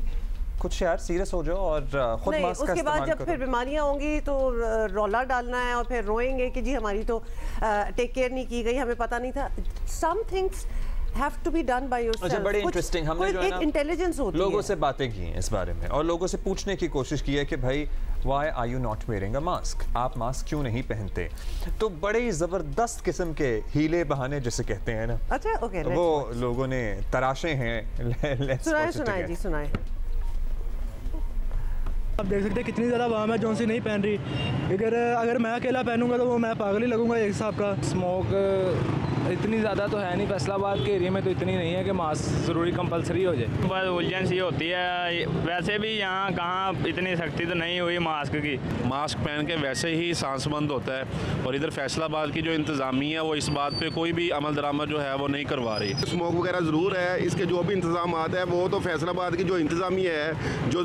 कुछ यार सीरियस हो जाओ और खुद मास्क का उसके बाद जब फिर बीमारियां होंगी तो रौला डालना है और फिर रोएंगे कि जी हमारी तो टेक केयर नहीं की गई, हमें पता नहीं था। Some things have to be done by yourself. अच्छा, बड़े इंटरेस्टिंग। हमने जो है ना इंटेलिजेंस होती है, लोगों से बातें की हैं इस बारे में और लोगों से पूछने की कोशिश की है कि भाई why are you not wearing a mask? आप मास्क क्यों नहीं पहनते? तो बड़े ही जबरदस्त किस्म के हीले बहाने जिसे कहते हैं ना, अच्छा ओके, वो लोगों ने तराशे हैं। सुनाए जी, सुनाए। आप देख सकते हैं कितनी ज़्यादा आवाम है जो सी नहीं पहन रही। अगर मैं अकेला पहनूंगा तो वो मैं पागल ही लगूंगा एक हिसाब का। स्मोक इतनी ज़्यादा तो है नहीं, फैसलाबाद के एरिया में तो इतनी नहीं है कि मास्क ज़रूरी कंपलसरी हो जाए। बस उलझन सी होती है, वैसे भी यहाँ कहाँ इतनी सख्ती तो नहीं हुई मास्क की। मास्क पहन के वैसे ही सांसबंद होता है और इधर फैसलाबाद की जो इंतज़ामिया है वो इस बात पे कोई भी अमल दरामद जो है वो नहीं करवा रही। स्मोक वगैरह ज़रूर है, इसके जो भी इंतजाम है वो तो फैसलाबाद की जो इंतज़ामिया है, जो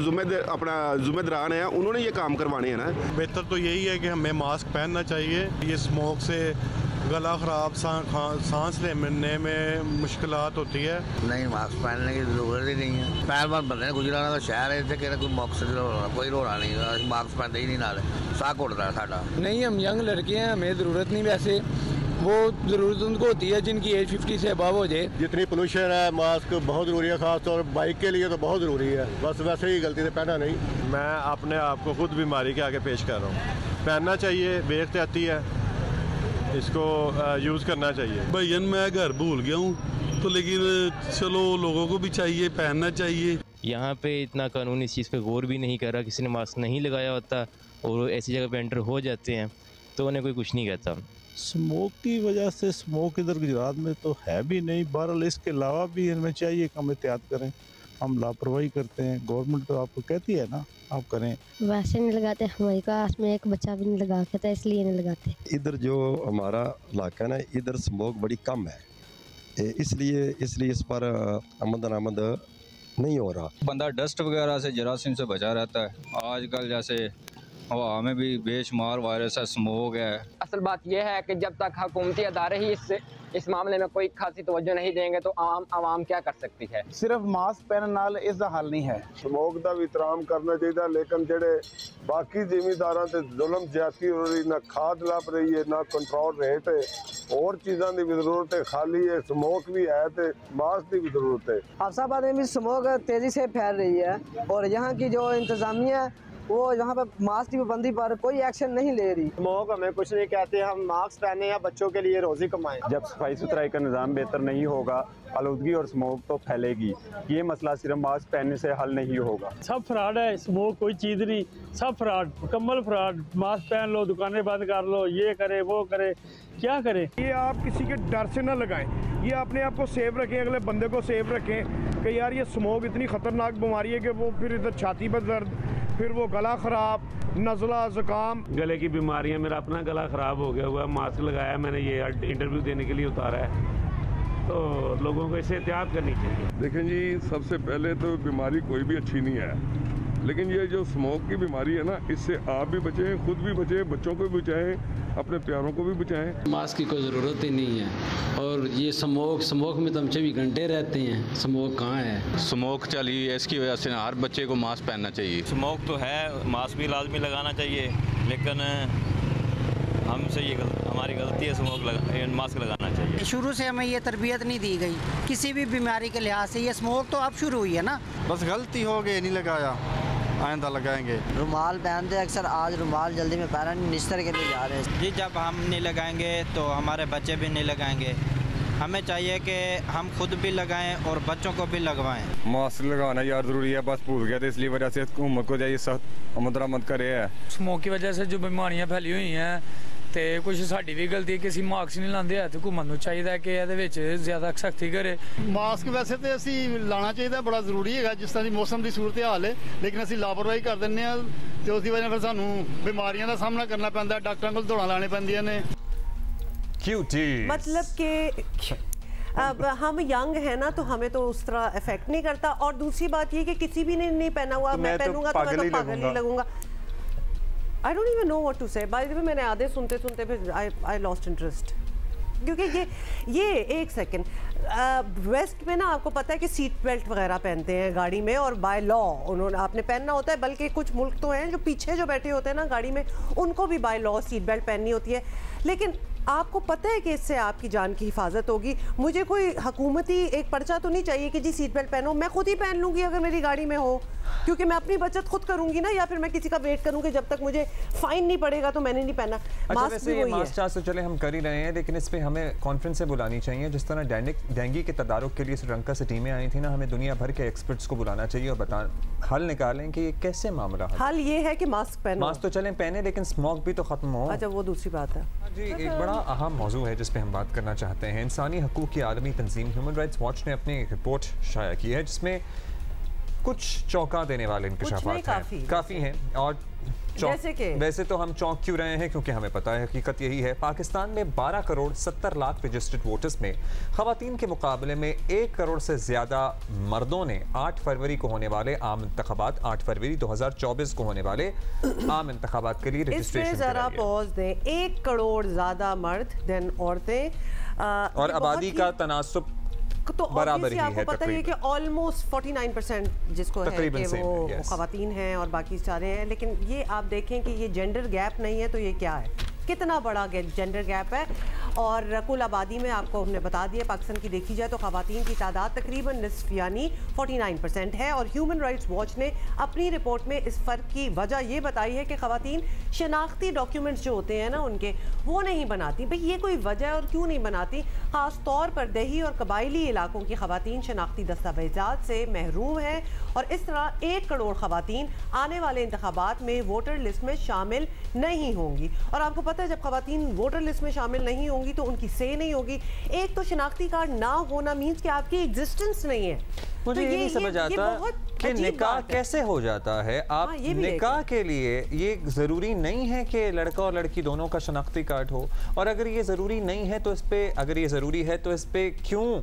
जिम्मेदारान है, उन्होंने ये काम करवाने हैं ना। बेहतर तो यही है कि हमें मास्क पहनना चाहिए। ये स्मोक से गला ख़राब, सांस लेने में मुश्किलात होती है। नहीं, मास्क पहनने की ज़रूरत ही नहीं है। पैर बार बंदे गुजराना तो शहर है, कोई मकसद कोई रोना नहीं, मास्क पहनते ही नहीं, नाल साग उड़ता है साडा। नहीं, हम यंग लड़के हैं, हमें ज़रूरत नहीं। वैसे वो ज़रूरत उनको होती है जिनकी एज 50 से अबव हो जाए। जितनी पोल्यूशन है, मास्क बहुत ज़रूरी है, खासतौर बाइक के लिए तो बहुत ज़रूरी है। बस वैसे ही गलती से पहना नहीं। मैं अपने आप को खुद बीमारी के आगे पेश कर रहा हूँ। पहनना चाहिए, बेख्त आती है, इसको यूज़ करना चाहिए। भैया मैं घर भूल गया हूँ तो, लेकिन चलो लोगों को भी चाहिए, पहनना चाहिए। यहाँ पे इतना कानून इस चीज़ पे गौर भी नहीं कर रहा। किसी ने मास्क नहीं लगाया होता और ऐसी जगह पे एंटर हो जाते हैं तो उन्हें कोई कुछ नहीं कहता। स्मोक की वजह से स्मोक इधर गुजरात में तो है भी नहीं। बहरहाल इसके अलावा भी इनमें चाहिए कि हम एहतियात करें। हम लापरवाही करते हैं, गवर्नमेंट तो आपको कहती है ना आप करें। वैसे नहीं लगाते, हमारे पास में एक बच्चा भी नहीं लगा के था, इसलिए नहीं लगाते। इधर जो हमारा इलाका है ना, इधर स्मोक बड़ी कम है, इसलिए इस पर आमद दरामद नहीं हो रहा। बंदा डस्ट वगैरह से जरासीम से बचा रहता है। आजकल जैसे हवा में भी बेशुमार वायरस है, स्मोक है। असल बात यह है कि जब तक हुकूमती अदारे ही इस मामले में कोई खासी तवज्जो नहीं देंगे तो आवाम क्या कर सकती है। सिर्फ मास्क पहनने नाल इसका हल नहीं है। स्मोक का भी एहतराम करना चाहिए, लेकिन जेडे बाकी जिमीदारां ते जुल्म ज्यादती हो रही, ना खाद लभ रही है, ना कंट्रोल रेट है, और चीज़ों की भी जरूरत है। खाली है स्मोक भी है तो मास्क की भी जरूरत है। हाफसाबाद में भी स्मोक तेजी से फैल रही है और यहाँ की जो इंतजामिया है वो यहाँ पे मास्क की पाबंदी पर कोई एक्शन नहीं ले रही। स्मोक हमें कुछ नहीं कहते, हम मास्क पहने या बच्चों के लिए रोजी कमाएं। जब सफाई सुथराई का निज़ाम बेहतर नहीं होगा, आलूदगी और स्मोक तो फैलेगी। ये मसला सिर्फ मास्क पहनने से हल नहीं होगा। सब फ्रॉड है, स्मोक कोई चीज़ नहीं, सब फ्रॉड, मुकम्मल फ्रॉड। मास्क पहन लो, दुकानें बंद कर लो, ये करे वो करे, क्या करें। ये आप किसी के डर से न लगाएं, ये अपने आप को सेफ रखें, अगले बंदे को सेफ रखें कि यार ये स्मोक इतनी ख़तरनाक बीमारी है कि वो फिर इधर छाती पर दर्द, फिर वो गला ख़राब, नज़ला, ज़ुकाम, गले की बीमारियां। मेरा अपना गला ख़राब हो गया हुआ है, मास्क लगाया मैंने, ये इंटरव्यू देने के लिए उतारा है, तो लोगों को इससे एहतियात करनी चाहिए। देखें जी, सबसे पहले तो बीमारी कोई भी अच्छी नहीं है, लेकिन ये जो स्मोक की बीमारी है ना, इससे आप भी बचें, खुद भी बचें, बच्चों को भी बचाएं, अपने प्यारों को भी बचाएं। मास्क की कोई ज़रूरत ही नहीं है। और ये स्मोक में तो हम 24 घंटे रहते हैं, स्मोक कहाँ है। स्मोक चली है, इसकी वजह से हर बच्चे को मास्क पहनना चाहिए। स्मोक तो है, मास्क भी लाजमी लगाना चाहिए, लेकिन हमसे ये हमारी गलती है, मास्क लगाना चाहिए। शुरू से हमें ये तरबियत नहीं दी गई किसी भी बीमारी के लिहाज से। ये स्मोक तो अब शुरू हुई है ना, बस गलती हो गई, नहीं लगाया, आइंदा लगाएंगे। रुमाल पहनते अक्सर, आज रुमाल जल्दी में पहना नहीं, निस्तर के लिए जा रहे हैं जी। जब हम नहीं लगाएंगे तो हमारे बच्चे भी नहीं लगाएंगे। हमें चाहिए कि हम खुद भी लगाएं और बच्चों को भी लगवाएं। मास्क लगाना यार ज़रूरी है, बस भूल गया था, इसलिए वजह से हुकूमत को चाहिए सख्त आमद दरामद करे है। स्मोक की वजह से जो बीमारियां फैली हुई हैं तो कुछ साड़ी भी गलती है कि ਅਸੀਂ ਮਾਸਕ नहीं ਲਾਉਂਦੇ ਹੈ, तो हुकूमत ਨੂੰ ਚਾਹੀਦਾ ਹੈ ਕਿ ਇਹਦੇ ਵਿੱਚ ਜ਼ਿਆਦਾ ਸਖਤੀ ਕਰੇ। ਮਾਸਕ ਵੈਸੇ ਤੇ ਅਸੀਂ ਲਾਣਾ ਚਾਹੀਦਾ, ਬੜਾ ਜ਼ਰੂਰੀ ਹੈਗਾ, ਜਿਸ ਤਰ੍ਹਾਂ ਦੀ ਮੌਸਮ ਦੀ ਸੂਰਤ ਹਾਲ ਹੈ, ਲੇਕਿਨ ਅਸੀਂ ਲਾਪਰਵਾਹੀ ਕਰ ਦਿੰਦੇ ਆ ਤੇ ਉਸ ਦੀ ਵਜ੍ਹਾ ਨਾਲ ਸਾਨੂੰ ਬਿਮਾਰੀਆਂ ਦਾ ਸਾਹਮਣਾ ਕਰਨਾ ਪੈਂਦਾ, ਡਾਕਟਰਾਂ ਕੋਲ ਦੌੜਾਂ ਲਾਣੇ ਪੈਂਦੀਆਂ ਨੇ। मतलब कि अब हम यंग है ना, तो हमें तो उस तरह इफेक्ट नहीं करता। और दूसरी बात ये कि किसी भी ने नहीं पहना हुआ, मैं पहनूंगा तो मैं तो पागल ही लगूंगा। I don't even know what to say. By the way, मैंने आधे सुनते सुनते फिर I lost interest, क्योंकि ये एक सेकंड वेस्ट में ना आपको पता है कि सीट बेल्ट वगैरह पहनते हैं गाड़ी में, और बाय लॉ उन्होंने आपने पहनना होता है। बल्कि कुछ मुल्क तो हैं जो पीछे जो बैठे होते हैं ना गाड़ी में, उनको भी बाय लॉ सीट बेल्ट पहननी होती है। लेकिन आपको पता है कि इससे आपकी जान की हिफाजत होगी। मुझे कोई हुकूमती एक पर्चा तो नहीं चाहिए कि जी सीट बेल्ट पहनो, मैं खुद ही पहन लूँगी अगर मेरी गाड़ी में हो, क्योंकि मैं अपनी बचत खुद करूंगी ना, या फिर मैं किसी का वेट करूंगी जब तक मुझे फाइन नहीं पड़ेगा तो मैंने नहीं पहना। अच्छा, वैसे ये मास्क चार्ज तो चले हम कर ही रहे हैं, लेकिन इस पे हमें कॉन्फ्रेंस से बुलानी चाहिए। जिस तरह डेंगू के तदारुक के लिए श्रीलंका से टीमें आई थी ना, हमें दुनिया भर के एक्सपर्ट्स को बुलाना चाहिए और हल निकालें कि ये कैसे मामला है। हल ये है कि मास्क पहनो, मास्क तो चलें पहने, लेकिन स्मोक भी तो खत्म हो। अच्छा, वो दूसरी बात है जी। एक बड़ा अहम मौजू है जिस पे हम बात करना चाहते हैं। इंसानी हकूक़ की आलमी तंजीम ह्यूमन राइट्स वॉच ने अपनी एक रिपोर्ट शाया की है जिसमें कुछ चौंका देने वाले इंकशाफात हैं, काफ़ी हैं। और वैसे तो हम चौंक क्यों रहे हैं, क्योंकि हमें पता है हकीकत यही है। पाकिस्तान में 12 करोड़ 70 लाख रजिस्टर्ड वोटर्स में ख़वातीन के मुकाबले में 1 करोड़ से ज़्यादा मर्दों ने 8 फरवरी को होने वाले आम इंतखाबात 8 फरवरी 2024 को होने वाले आम इंतखाबात के लिए रजिस्ट्रेशन जरा पॉज दें। 1 करोड़ ज़्यादा मर्द देन औरतें और आबादी का तनासुब तो बराबर ही आपको पता है कि ऑलमोस्ट 49% जिसको है कि वो खवातीन हैं और बाकी सारे हैं। लेकिन ये आप देखें कि ये जेंडर गैप नहीं है, तो ये क्या है, कितना बड़ा जेंडर गैप है। और कुल आबादी में आपको हमने बता दिया पाकिस्तान की देखी जाए तो खवातीन की तादाद तकरीबन निस्फ यानी 49% है। और ह्यूमन राइट्स वॉच ने अपनी रिपोर्ट में इस फ़र्क की वजह ये बताई है कि खवातीन शनाख्ती डॉक्यूमेंट्स जो होते हैं ना उनके, वो नहीं बनाती। भाई ये कोई वजह और क्यों नहीं बनाती? ख़ास तौर पर देही और कबायली इलाकों की खवातीन शनाख्ती दस्तावेजात से महरूम है। और इस तरह 1 करोड़ खवातीन आने वाले इंतखाबात में वोटर लिस्ट में शामिल नहीं होंगी। और आपको पता है जब खवातीन वोटर लिस्ट में शामिल नहीं होंगी तो उनकी से नहीं होगी। एक तो शनाख्ती कार्ड ना होना मीन्स कि आपकी एग्जिस्टेंस नहीं है। मुझे तो ये नहीं समझ आता कि निकाह कैसे हो जाता है। आप निकाह के लिए ये ज़रूरी नहीं है कि लड़का और लड़की दोनों का शनाख्ती कार्ड हो, और अगर ये ज़रूरी नहीं है तो इस पे, अगर ये ज़रूरी है तो इस पे क्यों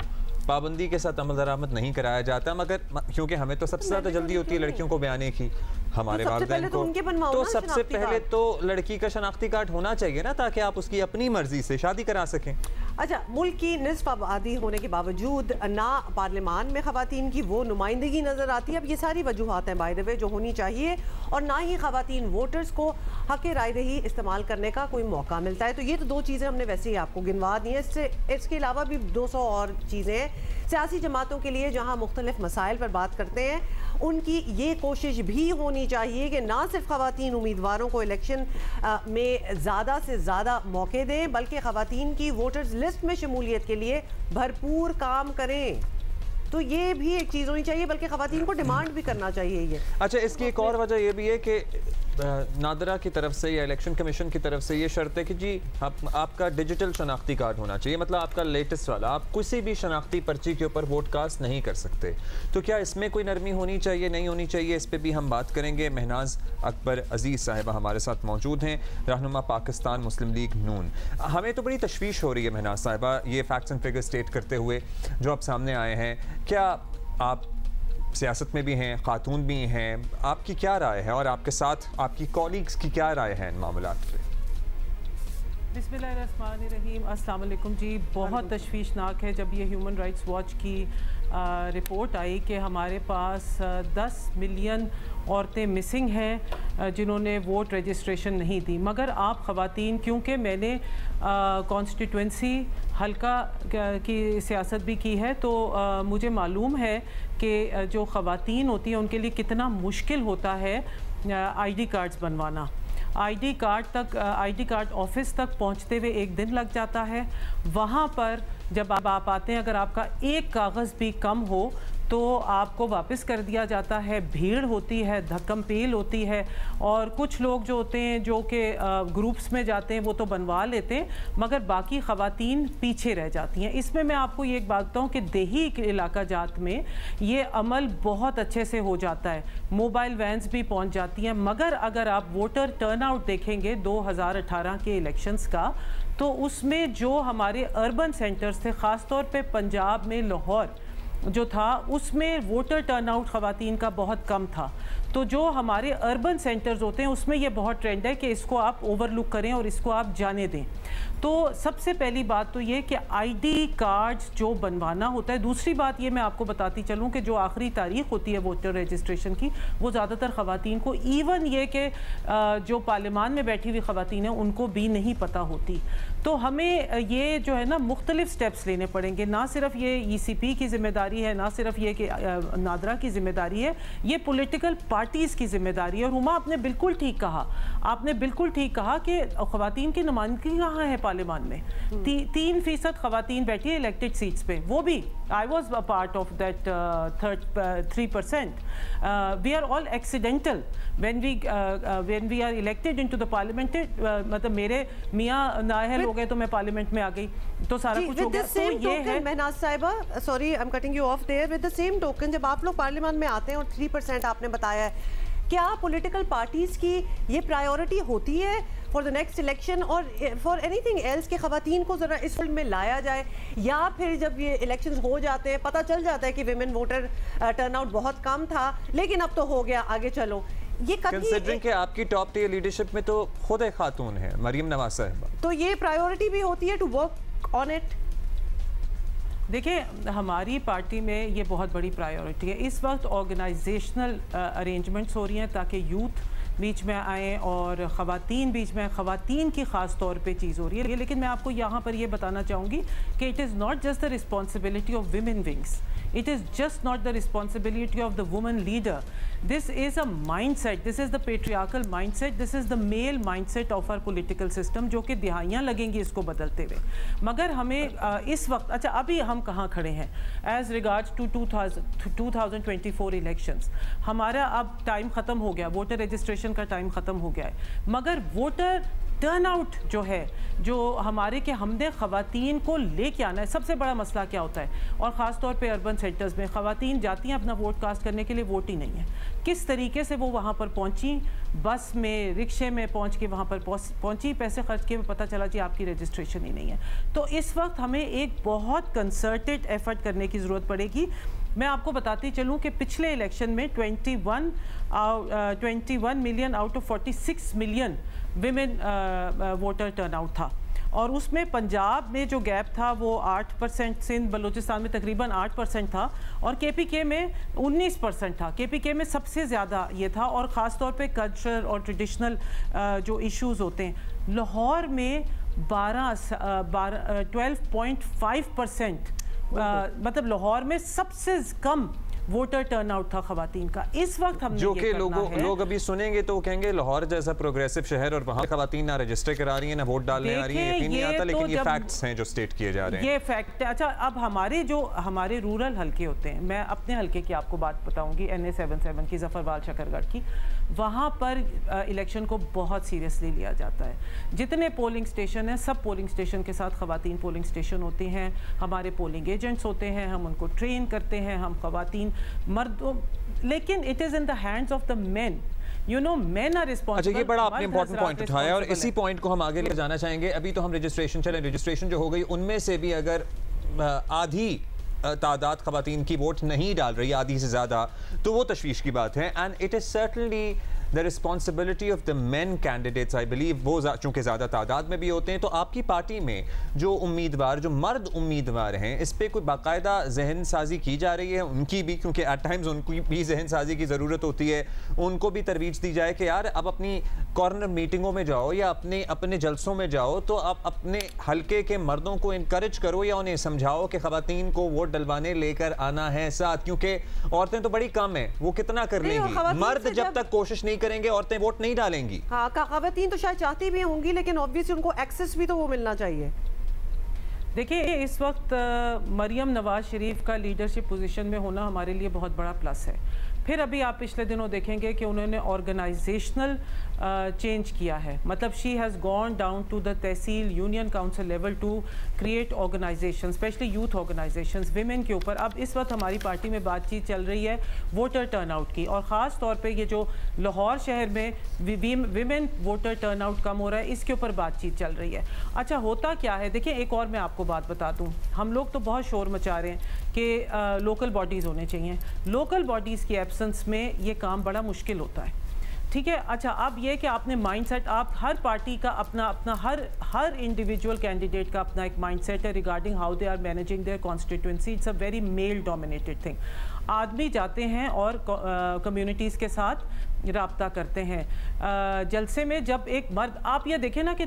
पाबंदी के साथ अमल दरामद नहीं कराया जाता? मगर क्योंकि हमें तो सबसे ज़्यादा जल्दी होती है लड़कियों को ब्याने की, हमारे वालिदैन को, तो सबसे पहले तो लड़की का शनाख्ती कार्ड होना चाहिए ना, ताकि आप उसकी अपनी मर्जी से शादी करा सकें। अच्छा, मुल्क की निस्फ आबादी होने के बावजूद ना पार्लियामान में खवातीन की वो नुमाइंदगी नज़र आती है। अब ये सारी वजूहात हैं बाय द वे जो होनी चाहिए, और ना ही खवातीन वोटर्स को हक राय दही इस्तेमाल करने का कोई मौका मिलता है। तो ये तो 2 चीज़ें हमने वैसे ही आपको गिनवा दी हैं। इसके अलावा भी 200 और चीज़ें हैं। सियासी जमातों के लिए जहाँ मुख्तलिफ मसाइल पर बात करते हैं, उनकी ये कोशिश भी होनी चाहिए कि ना सिर्फ खवातीन उम्मीदवारों को इलेक्शन में ज़्यादा से ज़्यादा मौके दें, बल्कि खवातीन की वोटर्स लिस्ट में शमूलियत के लिए भरपूर काम करें। तो ये भी एक चीज़ होनी चाहिए, बल्कि खवातीन को डिमांड भी करना चाहिए ये। अच्छा, इसकी एक और वजह ये भी है कि नादरा की तरफ से या इलेक्शन कमीशन की तरफ से ये शर्त है कि जी आपका डिजिटल शनाख्ती कार्ड होना चाहिए, मतलब आपका लेटेस्ट वाला। आप किसी भी शनाख्ती पर्ची के ऊपर वोट कास्ट नहीं कर सकते। तो क्या इसमें कोई नरमी होनी चाहिए, नहीं होनी चाहिए? इस पर भी हम बात करेंगे। महनाज अकबर अजीज़ साहिबा हमारे साथ मौजूद हैं, रहनुमा पाकिस्तान मुस्लिम लीग नून। हमें तो बड़ी तशवीश हो रही है महनाज साहिबा, ये फैक्ट्स एंड फिगर्स स्टेट करते हुए जो अब सामने आए हैं। क्या आप सियासत में भी हैं, खातून भी हैं, आपकी क्या राय है और आपके साथ आपकी कॉलीग्स की क्या राय है इन मामलात पे? बिस्मिल्लाहिर्रहमानिर्रहीम, अस्सलाम वालेकुम जी। बहुत तशवीशनाक है जब ये ह्यूमन राइट्स वॉच की रिपोर्ट आई कि हमारे पास 10 मिलियन औरतें मिसिंग हैं जिन्होंने वोट रजिस्ट्रेशन नहीं दी। मगर आप ख़वातीन, क्योंकि मैंने कॉन्स्टिट्यूंसी हल्का की सियासत भी की है, तो मुझे मालूम है कि जो ख़वातीन होती हैं उनके लिए कितना मुश्किल होता है ID कार्ड्स बनवाना। ID कार्ड ऑफिस तक पहुंचते हुए 1 दिन लग जाता है। वहाँ पर जब आप आते हैं, अगर आपका एक कागज़ भी कम हो तो आपको वापस कर दिया जाता है। भीड़ होती है, धक्कम पेल होती है, और कुछ लोग जो होते हैं जो कि ग्रुप्स में जाते हैं वो तो बनवा लेते हैं, मगर बाकी ख़वातीन पीछे रह जाती हैं। इसमें मैं आपको ये एक बात बताऊँ कि देही इलाका जात में ये अमल बहुत अच्छे से हो जाता है, मोबाइल वैन्स भी पहुँच जाती हैं। मगर अगर आप वोटर टर्नआउट देखेंगे 2018 के इलेक्शंस का, तो उसमें जो हमारे अर्बन सेंटर्स थे, ख़ास तौर पे पंजाब में लाहौर जो था, उसमें वोटर टर्नआउट ख़वातीन का बहुत कम था। तो जो हमारे अर्बन सेंटर्स होते हैं उसमें ये बहुत ट्रेंड है कि इसको आप ओवरलुक करें और इसको आप जाने दें। तो सबसे पहली बात तो ये कि आईडी कार्ड्स जो बनवाना होता है। दूसरी बात ये मैं आपको बताती चलूँ कि जो आखिरी तारीख होती है वोटर रजिस्ट्रेशन की, वो ज़्यादातर ख़वातीन को, इवन ये कि जो पार्लियामान में बैठी हुई ख़वातीन हैं उनको भी नहीं पता होती। तो हमें ये जो है ना मुख्तलिफ स्टेप्स लेने पड़ेंगे। ना सिर्फ ये ECP की ज़िम्मेदारी है, ना सिर्फ ये कि नादरा की ज़िम्मेदारी है, ये पॉलिटिकल पार्टीज़ की ज़िम्मेदारी है। और हुमा आपने बिल्कुल ठीक कहा, आपने बिल्कुल ठीक कहा कि ख़वातीन की नुमाइंदगी कहाँ है पार्लियामान में। 3% ख़वातीन बैठी है इलेक्टेड सीट्स पे, वो भी I was a part of that 3%. We are all accidental when we are elected into the parliament. मतलब मेरे मियाँ नाअहल हो गए तो मैं पार्लियामेंट में आ गई, तो सारा कुछ हो गया। तो ये है महनाज साहिबा, sorry I am cutting you of their, with the same token जब आप लोग पार्लियामेंट में आते हैं और 3% आपने बताया है, क्या पॉलिटिकल पार्टीज की ये प्रायोरिटी होती है फॉर द नेक्स्ट इलेक्शन और फॉर एनीथिंग एल्स के ख़वातीन को ज़रा इस फील्ड में लाया जाए, या फिर जब ये इलेक्शंस हो जाते हैं पता चल जाता है कि विमेन वोटर टर्नआउट बहुत कम था लेकिन अब तो हो गया, आगे चलो, ये कंसिडरिंग कि आपकी टॉप टियर लीडरशिप में तो खुद एक खातून है मरियम नवाज साहिबा, तो ये प्रायोरिटी भी होती है टू वर्क ऑन इट? देखिए हमारी पार्टी में ये बहुत बड़ी प्रायोरिटी है। इस वक्त ऑर्गेनाइजेशनल अरेंजमेंट्स हो रही हैं ताकि यूथ बीच में आए और ख़वातीन बीच में, ख़वातीन की ख़ास तौर पे चीज़ हो रही है। लेकिन मैं आपको यहाँ पर ये बताना चाहूँगी कि it is not just the responsibility of women wings, it is just not the responsibility of the woman leader. This is a mindset, this is the patriarchal mindset, this is the male mindset of our political system जो कि दिहाइयाँ लगेंगी इसको बदलते हुए। मगर हमें इस वक्त, अच्छा अभी हम कहाँ खड़े हैं as regards to 2024 elections, हमारा अब टाइम ख़त्म हो गया, वोटर रजिस्ट्रेशन का टाइम ख़त्म हो गया है, मगर वोटर टर्नआउट जो है, जो हमारे के हमने ख़वातीन को लेके आना है, सबसे बड़ा मसला क्या होता है, और ख़ास तौर पे अर्बन सेंटर्स में ख़वातीन जाती हैं अपना वोट कास्ट करने के लिए, वोट ही नहीं है। किस तरीके से वो वहाँ पर पहुँची, बस में, रिक्शे में पहुँच के वहाँ पर पहुँची, पैसे खर्च किए, पता चला जी आपकी रजिस्ट्रेशन ही नहीं है। तो इस वक्त हमें एक बहुत कंसर्टेड एफर्ट करने की ज़रूरत पड़ेगी। मैं आपको बताती चलूँ कि पिछले इलेक्शन में 21 million out of 46 million women voter turnout था, और उसमें पंजाब में जो गैप था वो 8%, सिंध बलूचिस्तान में तकरीबन 8% था, और KPK में 19% था। KPK में सबसे ज़्यादा ये था, और ख़ास तौर पे कल्चरल और ट्रेडिशनल जो इश्यूज़ होते हैं, लाहौर में 12.5%, मतलब लाहौर में सबसे कम वोटर टर्नआउट था ख़वातीन का। इस वक्त हमने जो कि लोग अभी सुनेंगे तो कहेंगे लाहौर जैसा प्रोग्रेसिव शहर और वहाँ ख़वातीन ना रजिस्टर करा रही है, ना वोट डालने आ रही है, यकीन नहीं आता, लेकिन ये फैक्ट्स हैं जो स्टेट किए जा रहे हैं, ये फैक्ट है। अच्छा अब हमारे रूरल हल्के होते हैं, मैं अपने हल्के की आपको बात बताऊंगी, NA77 की, जफरवाल शकरगढ़ की, वहाँ पर इलेक्शन को बहुत सीरियसली लिया जाता है। जितने पोलिंग स्टेशन हैं, सब पोलिंग स्टेशन के साथ ख़वातीन पोलिंग स्टेशन होते हैं, हमारे पोलिंग एजेंट्स होते हैं, हम उनको ट्रेन करते हैं, हम ख़वातीन मर्दों, लेकिन it is in the hands of the men, you know, men are responsible. अच्छा, ये बड़ा आपने इंपॉर्टेंट पॉइंट उठाया और इसी पॉइंट को हम आगे ले जाना चाहेंगे। अभी तो हम रजिस्ट्रेशन जो हो गई, उनमें से भी अगर आधी तादाद ख़वातीन की वोट नहीं डाल रही, आधी से ज़्यादा, तो वो तशवीश की बात है। And it is certainly the responsibility of the main candidates, I believe, वो चूँकि ज़्यादा तादाद में भी होते हैं। तो आपकी पार्टी में जो उम्मीदवार, जो मर्द उम्मीदवार हैं, इस पर कोई बाकायदा जहन साजी की जा रही है उनकी भी, क्योंकि एट टाइम्स उनकी भी जहन साजी की ज़रूरत होती है, उनको भी तरवीज दी जाए कि यार अब अपनी कॉर्नर मीटिंगों में जाओ या अपने जलसों में जाओ, तो आप अपने हल्के के मर्दों को इनकरेज करो या उन्हें समझाओ कि ख़वातीन को वोट डलवाने लेकर आना है साथ, क्योंकि औरतें तो बड़ी कम हैं, वो कितना कर लेंगी, मर्द जब तक कोशिश नहीं करेंगे औरतें वोट नहीं डालेंगी। हाँ, ख़वातीन तो शायद चाहती भी होंगी, लेकिन ऑब्वियसली उनको एक्सेस भी तो वो मिलना चाहिए। देखिए इस वक्त मरियम नवाज शरीफ का लीडरशिप पोजीशन में होना हमारे लिए बहुत बड़ा प्लस है। फिर अभी आप पिछले दिनों देखेंगे कि उन्होंने ऑर्गेनाइजेशनल चेंज किया है, मतलब she has gone down to the tehsil union council level to create organization, specially youth organizations women के ऊपर। अब इस वक्त हमारी पार्टी में बातचीत चल रही है वोटर टर्नआउट की, और ख़ास तौर पे ये जो लाहौर शहर में विमेन वोटर टर्नआउट कम हो रहा है, इसके ऊपर बातचीत चल रही है। अच्छा होता क्या है, देखिए एक और मैं आपको बात बता दूँ, हम लोग तो बहुत शोर मचा रहे हैं कि लोकल बॉडीज़ होने चाहिए। लोकल बॉडीज़ की एब्सेंस में ये काम बड़ा मुश्किल होता है। ठीक है, अच्छा अब ये कि आपने माइंडसेट, आप हर पार्टी का अपना हर इंडिविजुअल कैंडिडेट का अपना एक माइंडसेट है regarding how they are managing their constituency. It's a very male dominated thing. आदमी जाते हैं और कम्युनिटीज़ के साथ राब्ता करते हैं। जलसे में जब एक मर्द, आप ये देखें ना कि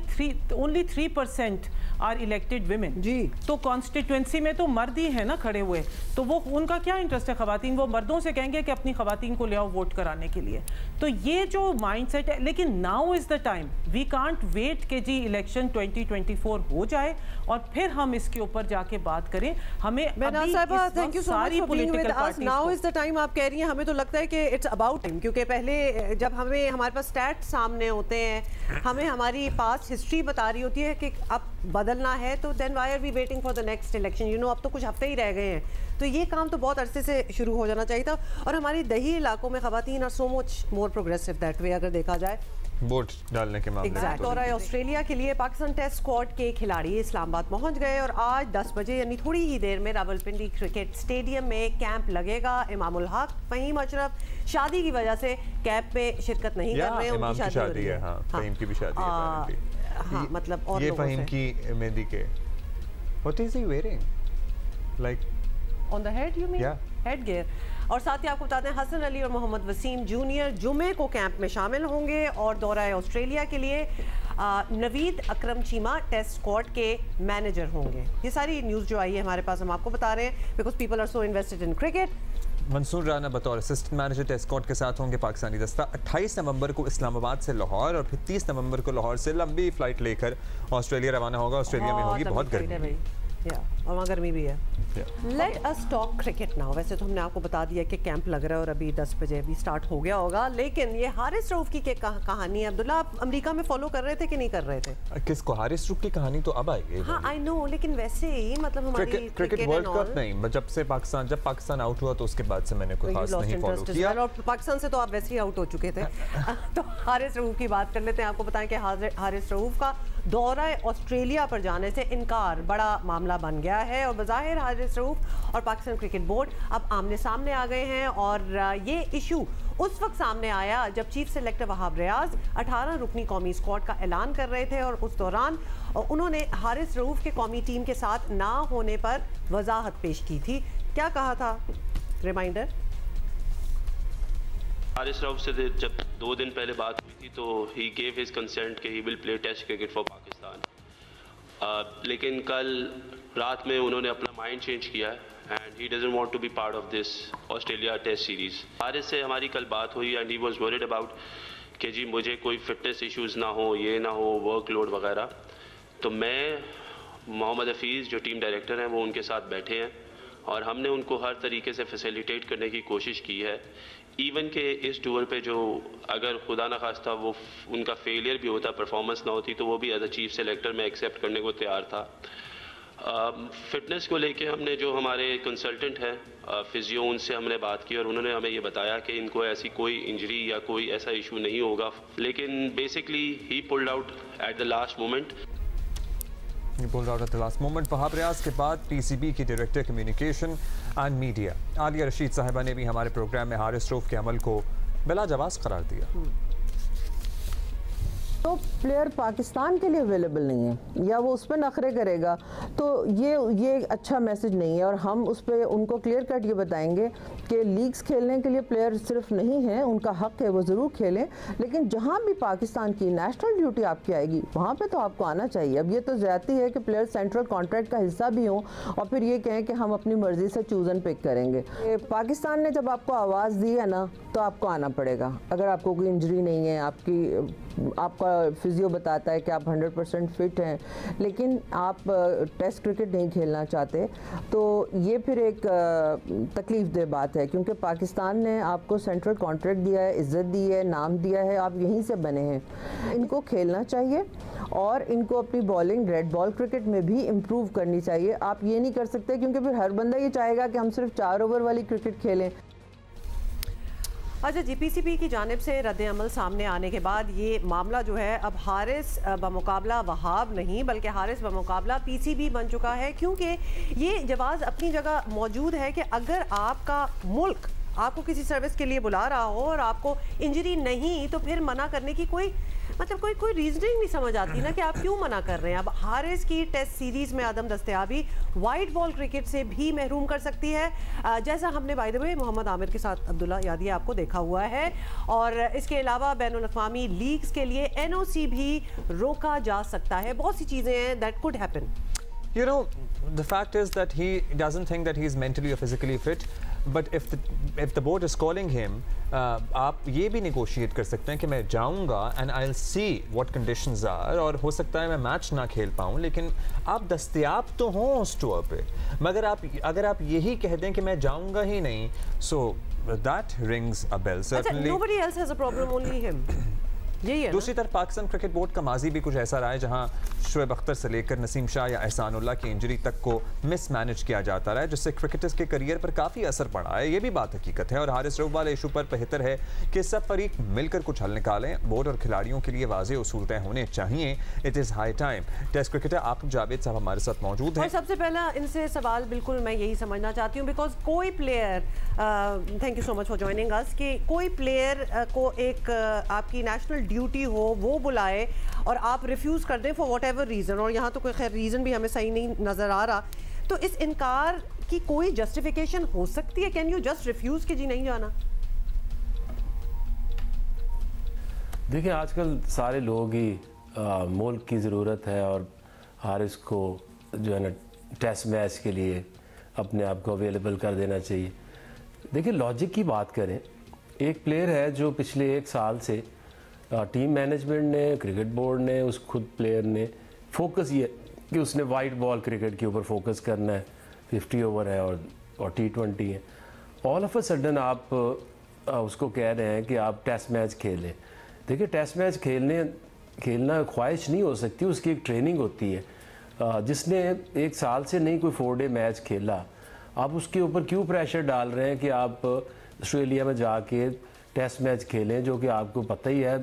ओनली 3% आर इलेक्टेड विमेन जी, तो कॉन्स्टिट्यूंसी में तो मर्द ही है ना खड़े हुए, तो वो उनका क्या इंटरेस्ट है खवातीन, वो मर्दों से कहेंगे कि अपनी खवातीन को ले आओ वोट कराने के लिए। तो ये जो माइंडसेट है, लेकिन now is the time, we can't wait कि जी इलेक्शन 2024 हो जाए और फिर हम इसके ऊपर जाके बात करें। हमें thank you so much for being with us. Now is the time आप कह रही हैं, हमें तो लगता है कि इट्स अबाउट टाइम, क्योंकि पहले जब हमारे पास स्टैट सामने होते हैं, हमें हमारी पास्ट हिस्ट्री बता रही होती है कि अब बदलना है, तो then why are we waiting for the next election, you know. अब तो कुछ हफ्ते ही रह गए हैं, तो ये काम तो बहुत अरसे से शुरू हो जाना चाहिए था। और हमारी दही इलाकों में खवातीन are so much more progressive that way, अगर देखा जाए वोट डालने के मामले में। और ऑस्ट्रेलिया के लिए पाकिस्तान टेस्ट स्क्वाड के खिलाड़ी इस्लामाबाद पहुंच गए और आज 10 बजे यानी थोड़ी ही देर में रावलपिंडी क्रिकेट स्टेडियम में कैंप लगेगा। इमामुल हक, फहीम अशरफ शादी की वजह से कैंप में शिरकत नहीं कर रहे हैं, उनकी शादी है। हाँ, फहीम की भी शादी है। हाँ, मतलब और ये फहीम की मेहंदी के what is he wearing, like on the head, you mean head gear. और साथ ही आपको बताते हैं हसन अली और मोहम्मद वसीम जूनियर जुमे को कैंप में शामिल होंगे और दौरा ऑस्ट्रेलिया के लिए नवीद अकरम चीमा टेस्ट स्क्वाड के मैनेजर होंगे। ये सारी न्यूज़ जो आई है हमारे पास, हम आपको बता रहे हैं because people are so invested in cricket. Mansoor Rana बतौर असिस्टेंट मैनेजर टेस्ट स्क्वाड के साथ होंगे पाकिस्तानी दस्ता। 28 नवंबर को इस्लामाबाद से लाहौर और फिर 30 नवंबर को लाहौर से लंबी फ्लाइट लेकर ऑस्ट्रेलिया रवाना होगा। ऑस्ट्रेलिया में होगी बहुत गर्मी और वहाँ गर्मी भी है। Let us talk cricket now. वैसे तो हमने आपको बता दिया कि कैंप लग रहा है और अभी 10 बजे अभी स्टार्ट हो गया होगा, लेकिन ये हारिस रऊफ की कहानी है। अब्दुल्ला, आप अमेरिका में फॉलो कर रहे थे कि नहीं कर रहे थे? किसको? हारिस रऊफ की कहानी तो अब आई है। हाँ आई नो, लेकिन वैसे ही मतलब हमारी क्रिकेट वर्ल्ड कप नहीं, जब पाकिस्तान आउट हुआ तो उसके बाद से मैंने कोई खास नहीं फॉलो किया। और पाकिस्तान से तो आप वैसे ही आउट हो चुके थे। तो हारिस रऊफ की बात कर लेते हैं। आपको बताएं कि हारिस रऊफ का दौरा ऑस्ट्रेलिया पर जाने से इनकार बड़ा मामला बन गया है और बज़ाहिर हारिस रऊफ और पाकिस्तान क्रिकेट बोर्ड अब आमने सामने आ गए हैं। और ये इशू उस वक्त सामने आया जब चीफ सेलेक्टर वहाब रियाज 18 रुकनी कौमी स्क्वाड का ऐलान कर रहे थे और उस दौरान उन्होंने हारिस रऊफ के कौमी टीम के साथ ना होने पर वजाहत पेश की थी। क्या कहा था? रिमाइंडर। हारिस रऊफ से जब 2 दिन पहले बात हुई थी तो ही गेव हिज कंसेंट कि he will play test cricket for Pakistan, लेकिन कल रात में उन्होंने अपना माइंड चेंज किया है and he doesn't want to be part of this Australia test series. Haris से हमारी कल बात हुई and he was worried about कि जी मुझे कोई फिटनेस इश्यूज़ ना हो, ये ना हो, वर्कलोड वगैरह। तो मैं, मोहम्मद हफीज़ जो टीम डायरेक्टर हैं, वो उनके साथ बैठे हैं और हमने उनको हर तरीके से फैसिलिटेट करने की कोशिश की है। इवन के इस टूर पे जो अगर खुदा न खास्ता वो उनका फेलियर भी होता, परफॉर्मेंस ना होती, तो वो भी एज अ चीफ सेलेक्टर में एक्सेप्ट करने को तैयार था। फिटनेस को लेके हमने जो हमारे कंसल्टेंट हैं फिजियो, उनसे हमने बात की और उन्होंने हमें ये बताया कि इनको ऐसी कोई इंजरी या कोई ऐसा इशू नहीं होगा, लेकिन basically he pulled out at the last moment. Wahab Riaz के बाद पीसीबी की director communication and media Aliya Rasheed साहिबा ने भी हमारे प्रोग्राम में हारिस रऊफ के अमल को बिलाजवाज़ करार दिया। तो प्लेयर पाकिस्तान के लिए अवेलेबल नहीं है या वो उस पर नखरे करेगा तो ये अच्छा मैसेज नहीं है। और हम उस पर उनको क्लियर कट ये बताएंगे कि लीग्स खेलने के लिए प्लेयर सिर्फ नहीं है, उनका हक है, वो ज़रूर खेलें, लेकिन जहाँ भी पाकिस्तान की नेशनल ड्यूटी आपकी आएगी वहाँ पे तो आपको आना चाहिए। अब ये तो ज़्यादती है कि प्लेयर सेंट्रल कॉन्ट्रैक्ट का हिस्सा भी हों और फिर ये कहें कि हम अपनी मर्ज़ी से चूज़ एंड पिक करेंगे। पाकिस्तान ने जब आपको आवाज़ दी है ना तो आपको आना पड़ेगा। अगर आपको कोई इंजरी नहीं है, आपका फिजियो बताता है कि आप 100% फिट हैं, लेकिन आप टेस्ट क्रिकेट नहीं खेलना चाहते, तो ये फिर एक तकलीफ दह बात है, क्योंकि पाकिस्तान ने आपको सेंट्रल कॉन्ट्रैक्ट दिया है, इज़्ज़त दी है, नाम दिया है, आप यहीं से बने हैं। इनको खेलना चाहिए और इनको अपनी बॉलिंग रेड बॉल क्रिकेट में भी इम्प्रूव करनी चाहिए। आप ये नहीं कर सकते, क्योंकि फिर हर बंदा ये चाहेगा कि हम सिर्फ 4 ओवर वाली क्रिकेट खेलें। अच्छा, जीपीसीबी की जानिब से रद्द-ए-अमल सामने आने के बाद ये मामला जो है अब हारिस बमुकाबला वहाब नहीं बल्कि हारिस बमुकाबला पीसीबी बन चुका है, क्योंकि ये जवाज़ अपनी जगह मौजूद है कि अगर आपका मुल्क आपको किसी सर्विस के लिए बुला रहा हो और आपको इंजरी नहीं, तो फिर मना करने की कोई रीजनिंग नहीं समझ आती ना कि आप क्यों मना कर रहे हैं। अब हारिस की टेस्ट सीरीज में आदम दस्तयाबी वाइट बॉल क्रिकेट से भी महरूम कर सकती है, जैसा हमने by the way Mohammad Aamir के साथ अब्दुल्ला यादी आपको देखा हुआ है। और इसके अलावा बैनुल अक़वामी लीग्स के लिए NOC भी रोका जा सकता है। बहुत सी चीज़ें हैं that could happen. You know, the fact is that he doesn't think that he is mentally or physically fit. But if the board is calling him, आप ये भी negotiate कर सकते हैं कि मैं जाऊँगा and I'll see what conditions are, और हो सकता है मैं मैच ना खेल पाऊँ, लेकिन आप दस्तयाब तो हों उस टूर पे। मगर अगर आप यही कह दें कि मैं जाऊँगा ही नहीं, so that rings a bell. Certainly. Nobody else has a problem, only him. दूसरी तरफ पाकिस्तान क्रिकेट बोर्ड का माजी भी कुछ ऐसा रहा है जहां शुएब अख्तर से लेकर नसीम शाह या एहसानुल्लाह की इंजरी तक को मिसमैनेज किया जाता रहा है, जिससे क्रिकेटर्स के करियर पर काफ़ी असर पड़ा है। ये भी बात हकीकत है और हारिस रऊफ वाले इशू पर बेहतर है कि सब फरीक मिलकर कुछ हल निकालें। बोर्ड और खिलाड़ियों के लिए वाज़ेह उसूल तय होने चाहिए। It is high time. Test cricketer Aqib Javed साहब हमारे साथ मौजूद हैं। सबसे पहला इनसे सवाल बिल्कुल मैं यही समझना चाहती हूँ, बिकॉज कोई player, thank you so much for joining us, कि कोई प्लेयर को एक आपकी नेशनल ड्यूटी हो वो बुलाए और आप रिफ्यूज़ कर दें फॉर वॉट एवर रीज़न, और यहाँ तो कोई खैर रीज़न भी हमें सही नहीं नज़र आ रहा, तो इस इनकार की कोई जस्टिफिकेशन हो सकती है? कैन यू जस्ट रिफ्यूज़ कि जी नहीं जाना? देखिए आजकल सारे लोग ही मुल्क की ज़रूरत है और हारिस को जो है ना टेस्ट मैच के लिए अपने आप को अवेलेबल कर देना चाहिए। देखिए लॉजिक की बात करें, एक प्लेयर है जो पिछले 1 साल से टीम मैनेजमेंट ने, क्रिकेट बोर्ड ने, उस खुद प्लेयर ने फोकस ये कि उसने वाइट बॉल क्रिकेट के ऊपर फोकस करना है, 50 ओवर है और T20 है। ऑल ऑफ अ सडन आप उसको कह रहे हैं कि आप टेस्ट मैच खेलें। देखिए टेस्ट मैच खेलना ख्वाहिश नहीं हो सकती, उसकी एक ट्रेनिंग होती है। जिसने 1 साल से नहीं कोई 4 डे मैच खेला, आप उसके ऊपर क्यों प्रेशर डाल रहे हैं कि आप ऑस्ट्रेलिया में जाके टेस्ट मैच खेलें, जो कि आपको पता ही है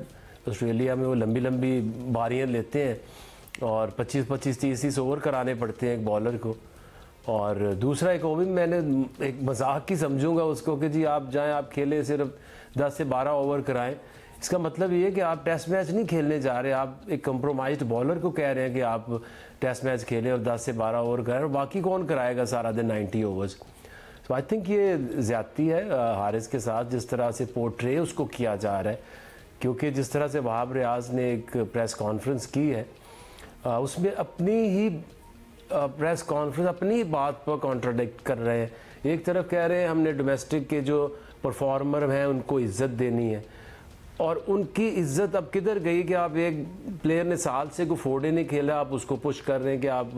ऑस्ट्रेलिया में वो लंबी लंबी बारियां लेते हैं और 25-25, 30-30 ओवर कराने पड़ते हैं एक बॉलर को। और दूसरा एक वो भी मैंने एक मजाक की समझूंगा उसको कि जी आप जाएं, आप खेलें, सिर्फ 10 से 12 ओवर कराएं। इसका मतलब ये है कि आप टेस्ट मैच नहीं खेलने जा रहे, आप एक कंप्रोमाइज्ड बॉलर को कह रहे हैं कि आप टेस्ट मैच खेलें और 10 से 12 ओवर कराएं, और बाकी कौन कराएगा सारा दिन 90 ओवर्स। तो आई थिंक ये ज़्यादती है हारिस के साथ, जिस तरह से पोर्ट्रे उसको किया जा रहा है। क्योंकि जिस तरह से वहाब रियाज ने एक प्रेस कॉन्फ्रेंस की है, उसमें अपनी ही प्रेस कॉन्फ्रेंस अपनी ही बात पर कॉन्ट्राडिक्ट कर रहे हैं। एक तरफ कह रहे हैं हमने डोमेस्टिक के जो परफॉर्मर हैं उनको इज्जत देनी है, और उनकी इज्जत अब किधर गई कि आप एक प्लेयर ने साल से कोई 4 डे नहीं खेला, आप उसको पुश कर रहे हैं कि आप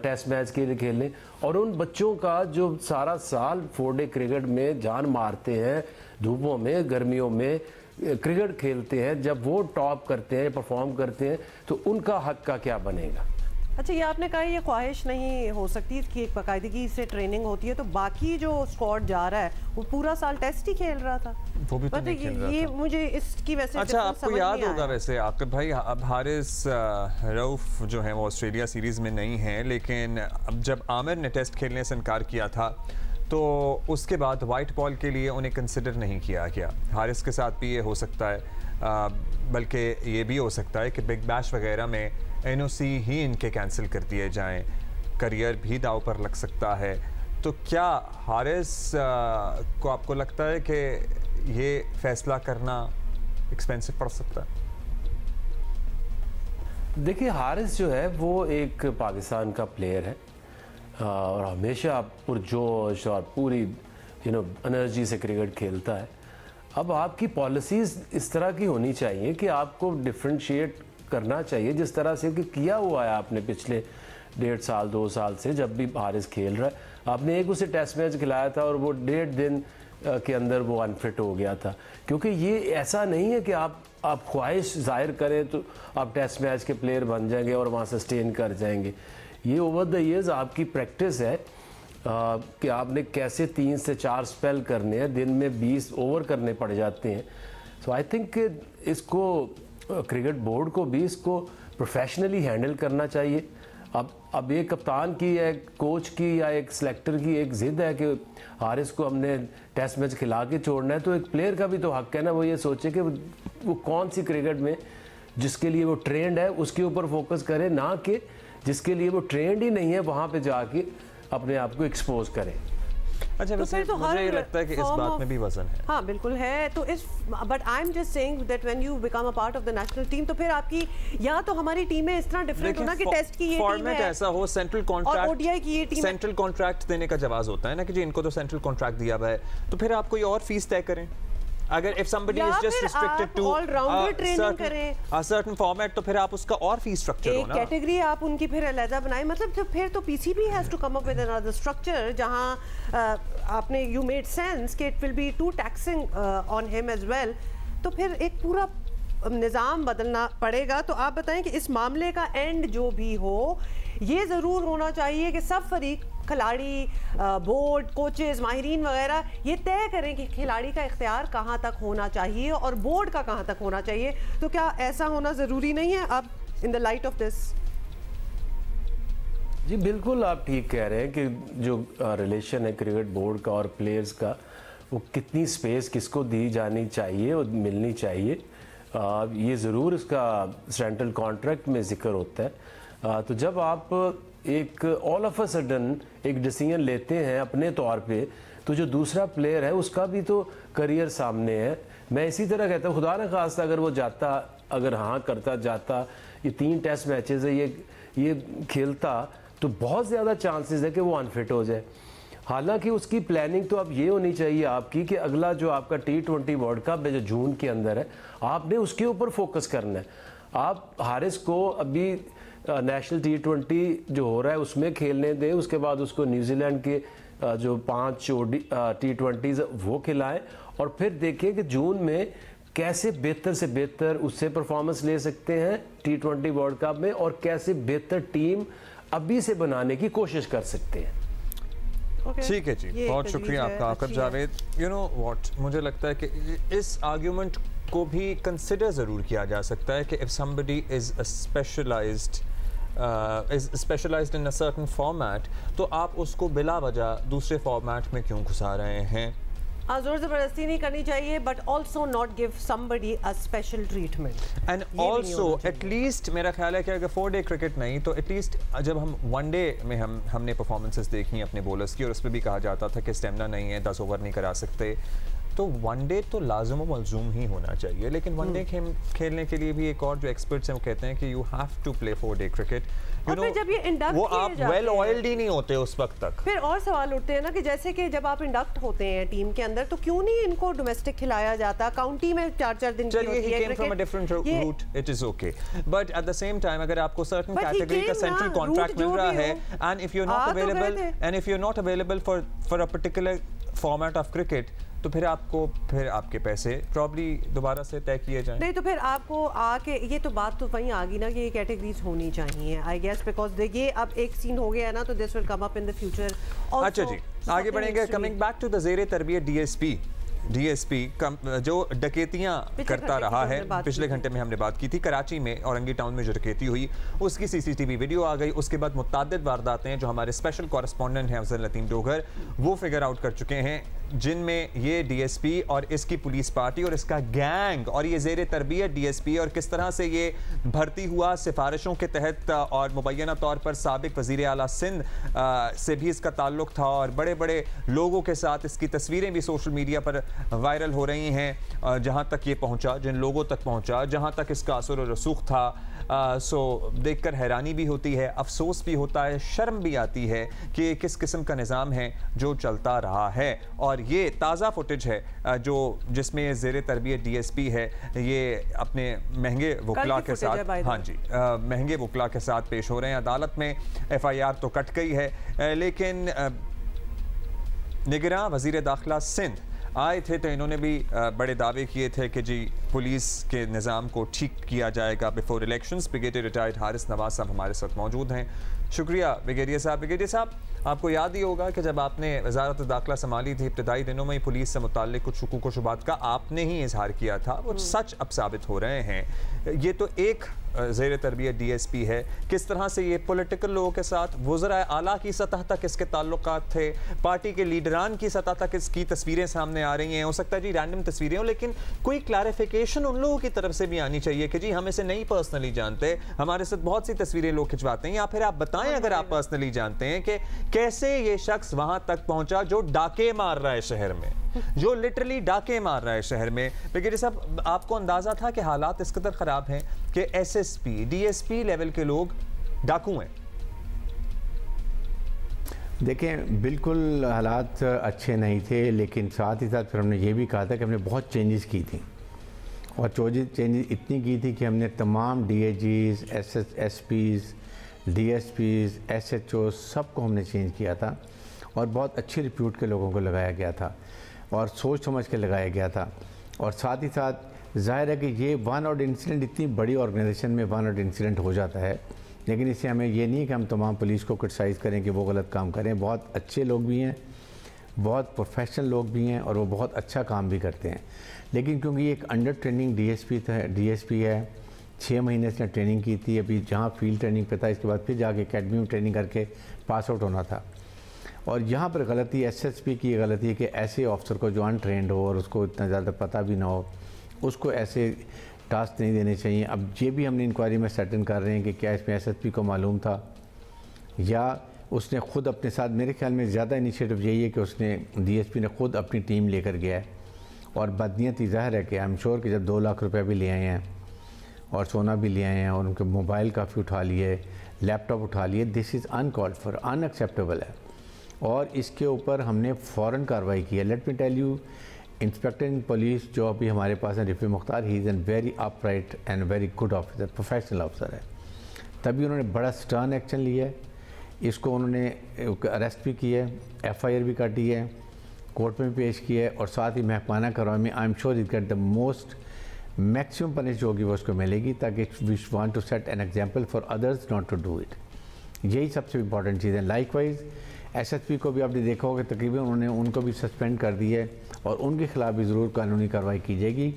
टेस्ट मैच के लिए खेलें। और उन बच्चों का जो सारा साल 4 डे क्रिकेट में जान मारते हैं, धूपों में गर्मियों में क्रिकेट खेलते हैं, जब वो टॉप करते हैं, परफॉर्म करते हैं, तो उनका हक का क्या बनेगा? अच्छा, ये आपने कहा ये ख्वाहिश नहीं हो सकती कि एक बाकायदगी से ट्रेनिंग होती है, तो बाकी जो स्क्वाड जा रहा है वो पूरा साल टेस्ट ही खेल रहा था, वो भी तो नहीं खेल रहा ये था। मुझे इसकी वैसे अच्छा, आपको याद होगा वैसे आकिब भाई, अब हारिस रऊफ जो है वो ऑस्ट्रेलिया सीरीज़ में नहीं है, लेकिन अब जब आमिर ने टेस्ट खेलने से इनकार किया था तो उसके बाद वाइट बॉल के लिए उन्हें कंसिडर नहीं किया गया। हारिस के साथ भी ये हो सकता है, बल्कि ये भी हो सकता है कि बिग बैश वगैरह में NOC ही इनके कैंसिल कर दिए जाएं, करियर भी दाव पर लग सकता है। तो क्या हारिस को आपको लगता है कि ये फैसला करना एक्सपेंसिव पड़ सकता है? देखिए हारिस जो है वो एक पाकिस्तान का प्लेयर है और हमेशा पुरजोश और पूरी एनर्जी से क्रिकेट खेलता है। अब आपकी पॉलिसीज़ इस तरह की होनी चाहिए कि आपको डिफ्रेंशिएट करना चाहिए, जिस तरह से कि किया हुआ है आपने पिछले 1.5 साल 2 साल से, जब भी हारिस खेल रहा है। आपने एक उसे टेस्ट मैच खिलाया था और वो 1.5 दिन के अंदर वो अनफिट हो गया था। क्योंकि ये ऐसा नहीं है कि आप ख्वाहिश जाहिर करें तो आप टेस्ट मैच के प्लेयर बन जाएंगे और वहाँ सस्टेन कर जाएंगे। ये ओवर द ईयर्स आपकी प्रैक्टिस है कि आपने कैसे 3 से 4 स्पेल करने हैं, दिन में 20 ओवर करने पड़ जाते हैं। सो आई थिंक इसको क्रिकेट बोर्ड को भी इसको प्रोफेशनली हैंडल करना चाहिए। अब ये कप्तान की या कोच की या एक सिलेक्टर की एक जिद है कि हारिस को हमने टेस्ट मैच खिला के छोड़ना है, तो एक प्लेयर का भी तो हक है ना, वो ये सोचे कि वो कौन सी क्रिकेट में जिसके लिए वो ट्रेंड है उसके ऊपर फोकस करे, ना कि जिसके लिए वो ट्रेंड ही नहीं है वहाँ पे जाके अपने आप को एक्सपोज करे। अच्छा, तो फिर तो मुझे लगता है कि इस बात में भी वजन है। हाँ बिल्कुल है। तो इस but I am just saying that when you become a part of the national team, तो फिर आपकी या तो हमारी टीमें इस तरह डिफरेंट हो ना कि टेस्ट की ये टीम है, ऐसा हो सेंट्रल कॉन्ट्रैक्ट, ओडीआई की ये टीम, सेंट्रल कॉन्ट्रैक्ट देने का जवाब होता है ना कि जी इनको तो सेंट्रल कॉन्ट्रैक्ट दिया हुआ है, तो फिर आप कोई और फीस तय करें। अगर if somebody is just restricted to a certain format, तो फिर आप उसका और फीस स्ट्रक्चर हो ना, कैटेगरी आप उनकी फिर अलग बनाएं। मतलब तो फिर तो PCB has to come up with another structure जहां आपने यू मेड सेंस कि it will be too taxing on him as well, तो फिर एक पूरा निज़ाम बदलना पड़ेगा। तो आप बताएं कि इस मामले का एंड जो भी हो, ये ज़रूर होना चाहिए कि सब फरीक, खिलाड़ी, बोर्ड, कोचेस, माहिरीन वगैरह ये तय करें कि खिलाड़ी का इख्तियार कहाँ तक होना चाहिए और बोर्ड का कहाँ तक होना चाहिए। तो क्या ऐसा होना ज़रूरी नहीं है अब in the light of this? जी बिल्कुल, आप ठीक कह रहे हैं कि जो रिलेशन है क्रिकेट बोर्ड का और प्लेयर्स का, वो कितनी स्पेस किसको दी जानी चाहिए और मिलनी चाहिए, ये ज़रूर इसका सेंट्रल कॉन्ट्रैक्ट में जिक्र होता है। तो जब आप एक ऑल ऑफ अ सडन एक डिसीजन लेते हैं अपने तौर पे, तो जो दूसरा प्लेयर है उसका भी तो करियर सामने है। मैं इसी तरह कहता हूँ, खुदा न खास्ता अगर वो जाता, अगर हाँ करता जाता, ये 3 टेस्ट मैचेस है ये खेलता, तो बहुत ज़्यादा चांसेस है कि वो अनफिट हो जाए। हालांकि उसकी प्लानिंग तो अब ये होनी चाहिए आपकी कि अगला जो आपका T20 वर्ल्ड कप है जो जून के अंदर है, आपने उसके ऊपर फोकस करना है। आप हारिस को अभी नेशनल T20 जो हो रहा है उसमें खेलने दें, उसके बाद उसको न्यूजीलैंड के जो 5 T20s वो खिलाएं, और फिर देखिए कि जून में कैसे बेहतर से बेहतर उससे परफॉर्मेंस ले सकते हैं T20 वर्ल्ड कप में, और कैसे बेहतर टीम अभी से बनाने की कोशिश कर सकते हैं। ठीक है जी, बहुत शुक्रिया आपका आकब जावेद। यू नो व्हाट, मुझे लगता है कि इस आर्ग्यूमेंट को भी कंसिडर ज़रूर किया जा सकता है कि if somebody is specialized in a certain format, तो आप उसको बिला वजह दूसरे फॉर्मेट में क्यों घुसा रहे हैं? जोर ज़बरदस्ती नहीं करनी चाहिए, but also not give somebody a special treatment. And also at least मेरा ख्याल है कि अगर 4 डे क्रिकेट नहीं तो एटलीस्ट जब हम 1 डे में हमने परफॉर्मेंसेस देखी अपने बॉलर्स की, और उसमें भी कहा जाता था कि स्टेमिना नहीं है, 10 ओवर नहीं करा सकते, तो 1 डे तो लाजुम व मलजूम ही होना चाहिए। लेकिन 1 डे खेलने के लिए भी एक और जो एक्सपर्ट्स हैं वो कहते हैं कि you have to play 4 day cricket. और फिर जब ये इंडक्ट वो आप वेल ऑयल्ड ही नहीं होते उस वक्त तक। फिर और सवाल उठते हैं ना कि जैसे कि जब आप इंडक्ट होते हैं टीम के अंदर, तो क्यों नहीं इनको डोमेस्टिक खिलाया जाता? काउंटी में 4-4 दिन चलिए, he came from a different route, it is okay, but at the same time अगर आपको certain category का central contract मिल रहा है, and if you're not available for a particular format of cricket, तो फिर आपके पैसे प्रॉब्ली दोबारा से तय किए जाएं। नहीं तो फिर आपको आके ये तो बात तो वहीं आ गई ना कि ये कैटेगरीज होनी चाहिए, आई गेस, बिकॉज देखिए अब एक सीन हो गया है ना, तो this will come up in the future. अच्छा जी, आगे बढ़ेंगे। कमिंग बैक टू द ज़ेरे तरबियत डीएसपी जो डकैतियां करता रहा है, पिछले घंटे में हमने बात की थी कराची में औरंगी टाउन में जो डकैती हुई उसकी सीसीटीवी वीडियो आ गई। उसके बाद मुतअद्दिद वारदातें जो हमारे स्पेशल कॉरेस्पॉन्डेंट हैं अफजल लतीम डोगर वो फिगर आउट कर चुके हैं, जिनमें ये डीएसपी और इसकी पुलिस पार्टी और इसका गैंग और ये ज़ेरे तरबियत डीएसपी और किस तरह से ये भर्ती हुआ सिफारिशों के तहत, और मुबैना तौर पर साबिक वज़ीर आला सिंध से भी इसका ताल्लुक़ था, और बड़े बड़े लोगों के साथ इसकी तस्वीरें भी सोशल मीडिया पर वायरल हो रही हैं, जहाँ तक ये पहुँचा, जिन लोगों तक पहुँचा, जहाँ तक इसका असर और रसूख था। सो देखकर हैरानी भी होती है, अफसोस भी होता है, शर्म भी आती है कि किस किस्म का निज़ाम है जो चलता रहा है। और ये ताज़ा फुटेज है जो जिसमें ज़ेरे तरबियत डीएसपी है, ये अपने महंगे वकला के साथ, हाँ जी, महंगे वकला के साथ पेश हो रहे हैं अदालत में। एफआईआर तो कट गई है, लेकिन निगरां वज़ीर दाखिला सिंध आए थे तो इन्होंने भी बड़े दावे किए थे कि जी पुलिस के निज़ाम को ठीक किया जाएगा before elections. Brigadier retired Haris Nawaz साहब हमारे साथ मौजूद हैं। शुक्रिया ब्रिगेडियर साहब। ब्रिगेडियर साहब, आपको याद ही होगा कि जब आपने वजारत दाखिला संभाली थी, इब्तदाई दिनों में ही पुलिस से मुताल्लिक कुछ शुकूक व शुबात का आपने ही इजहार किया था, वो सच अब साबित हो रहे हैं। ये तो एक ज़ेर तरबियत DSP है, किस तरह से ये पॉलिटिकल लोगों के साथ वज़रा आला की सतह तक इसके ताल्लुकात थे, पार्टी के लीडरान की सतह तक इसकी तस्वीरें सामने आ रही हैं। हो सकता है जी रैंडम तस्वीरें हो, लेकिन कोई क्लैरिफिकेशन उन लोगों की तरफ से भी आनी चाहिए कि जी हम इसे नहीं पर्सनली जानते, हमारे साथ बहुत सी तस्वीरें लोग खिंचवाते हैं, या फिर आप बताएं अगर आप पर्सनली जानते हैं कि कैसे ये शख्स वहां तक पहुंचा जो डाके मार रहा है शहर में, जो लिटरली डाके मार रहा है शहर में। ब्रिगेडियर साहब, आपको अंदाजा था कि हालात इस कदर खराब हैं कि SSP DSP लेवल के लोग डाकू हैं? देखें, बिल्कुल हालात अच्छे नहीं थे, लेकिन साथ ही साथ फिर हमने ये भी कहा था कि हमने बहुत चेंजेस की थी, और चेंजेस इतनी की थी कि हमने तमाम DIGs, SSPs, DSPs, SHOs सबको हमने चेंज किया था, और बहुत अच्छी रिप्यूट के लोगों को लगाया गया था और सोच समझ के लगाया गया था। और साथ ही साथ ज़ाहिर है कि ये वन आउट इंसिडेंट, इतनी बड़ी ऑर्गेनाइजेशन में वन आउट इंसिडेंट हो जाता है, लेकिन इससे हमें ये नहीं है कि हम तमाम पुलिस को क्रिटिसाइज़ करें कि वो गलत काम करें। बहुत अच्छे लोग भी हैं, बहुत प्रोफेशनल लोग भी हैं, और वो बहुत अच्छा काम भी करते हैं। लेकिन क्योंकि एक अंडर ट्रेनिंग DSP है, 6 महीने से ट्रेनिंग की थी, अभी जहाँ फील्ड ट्रेनिंग पे था, इसके बाद फिर जाके अकेडमी में ट्रेनिंग करके पास आउट होना था। और यहाँ पर गलती SSP की गलती है कि ऐसे ऑफिसर को जो अनट्रेंड हो और उसको इतना ज़्यादा पता भी ना हो, उसको ऐसे टास्क नहीं देने चाहिए। अब ये भी हमने इंक्वायरी में सर्टन कर रहे हैं कि क्या इसमें SSP को मालूम था या उसने ख़ुद अपने साथ, मेरे ख्याल में ज़्यादा इनिशिएटिव यही है कि उसने DSP ने ख़ुद अपनी टीम लेकर गया है। और बदनीयती ज़ाहिर है कि आई एम श्योर कि जब 2 लाख रुपये भी ले आए हैं और सोना भी ले आए हैं और उनके मोबाइल काफ़ी उठा लिए, लैपटॉप उठा लिए, this is uncalled for, unacceptable है, और इसके ऊपर हमने फ़ौरन कार्रवाई की है। Let me tell you, inspector in police जो अभी हमारे पास है Rafi Mukhtar, he is an very upright and very good officer, professional officer है। तभी उन्होंने बड़ा स्टर्न एक्शन लिया है, इसको उन्होंने अरेस्ट भी किया है, FIR भी काटी है, कोर्ट में पेश किया है, और साथ ही महकमाना कार्रवाई में I am sure is get the most maximum punish जो होगी वो उसको मिलेगी, ताकि we want to set an example for others not to do it. यही सबसे इम्पॉर्टेंट चीज़ है। लाइकवाइज SSP को भी आपने देखा होगा, तकरीबन उन्होंने उनको भी सस्पेंड कर दी है, और उनके खिलाफ भी ज़रूर कानूनी कार्रवाई की जाएगी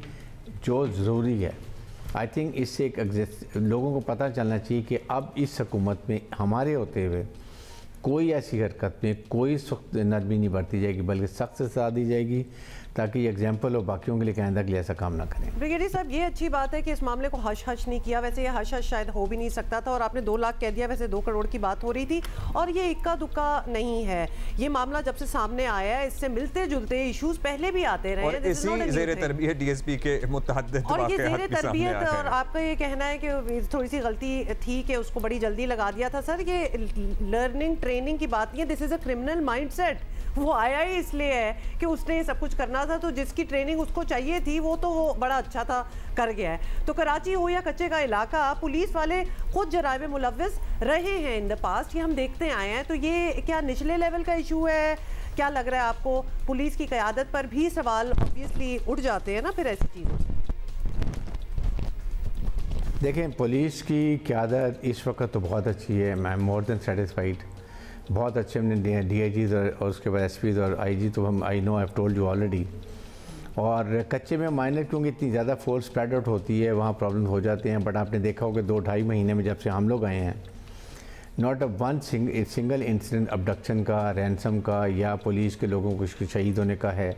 जो ज़रूरी है। आई थिंक इससे एक लोगों को पता चलना चाहिए कि अब इस हुकूमत में हमारे होते हुए कोई ऐसी हरकत में कोई सख्त नरमी नहीं बरती जाएगी, बल्कि सख्त सजा दी जाएगी, ताकि ये एग्जाम्पल हो बाकियों के लिए, आइंदा के लिए ऐसा काम ना करें। ब्रिगेडियर साहब, ये अच्छी बात है कि इस मामले को हश हश नहीं किया, वैसे ये हश हश शायद हो भी नहीं सकता था, और आपने 2 लाख कह दिया, वैसे 2 करोड़ की बात हो रही थी, और ये इक्का दुक्का नहीं है। ये मामला जब से सामने आया है, इससे मिलते जुलते इशूज़ पहले भी आते रहे हैं, इसी ज़ेरे तरबियत DSP के मुतअद्दिद और ये ज़ेरे तरबियत, और आपका ये कहना है कि थोड़ी सी गलती थी कि उसको बड़ी जल्दी लगा दिया था। सर, ये लर्निंग ट्रेनिंग की बात नहीं है, this is a criminal mindset. वो आया ही इसलिए है कि उसने ये सब कुछ करना था, तो जिसकी ट्रेनिंग उसको चाहिए थी वो तो वो बड़ा अच्छा था, कर गया है। तो कराची हो या कच्चे का इलाका, पुलिस वाले खुद जराइम में मुलव्वस रहे हैं इन द पास्ट, ये हम देखते आए हैं। तो ये क्या निचले लेवल का इशू है? क्या लग रहा है आपको? पुलिस की क़यादत पर भी सवाल ऑब्वियसली उठ जाते हैं ना फिर ऐसी चीज़ों से। देखें, पुलिस की क़यादत इस वक्त तो बहुत अच्छी है, I am more than satisfied. बहुत अच्छे हमने DIGs और उसके बाद SPs और IG, तो हम I know, I have told you already. और कच्चे में माइनर क्योंकि इतनी ज़्यादा फोर्स स्प्रेड आउट होती है, वहाँ प्रॉब्लम हो जाते हैं। बट आपने देखा होगा 2-2.5 महीने में जब से हम लोग आए हैं, not a one single incident abduction का, रैंसम का, या पुलिस के लोगों को शहीद होने का है।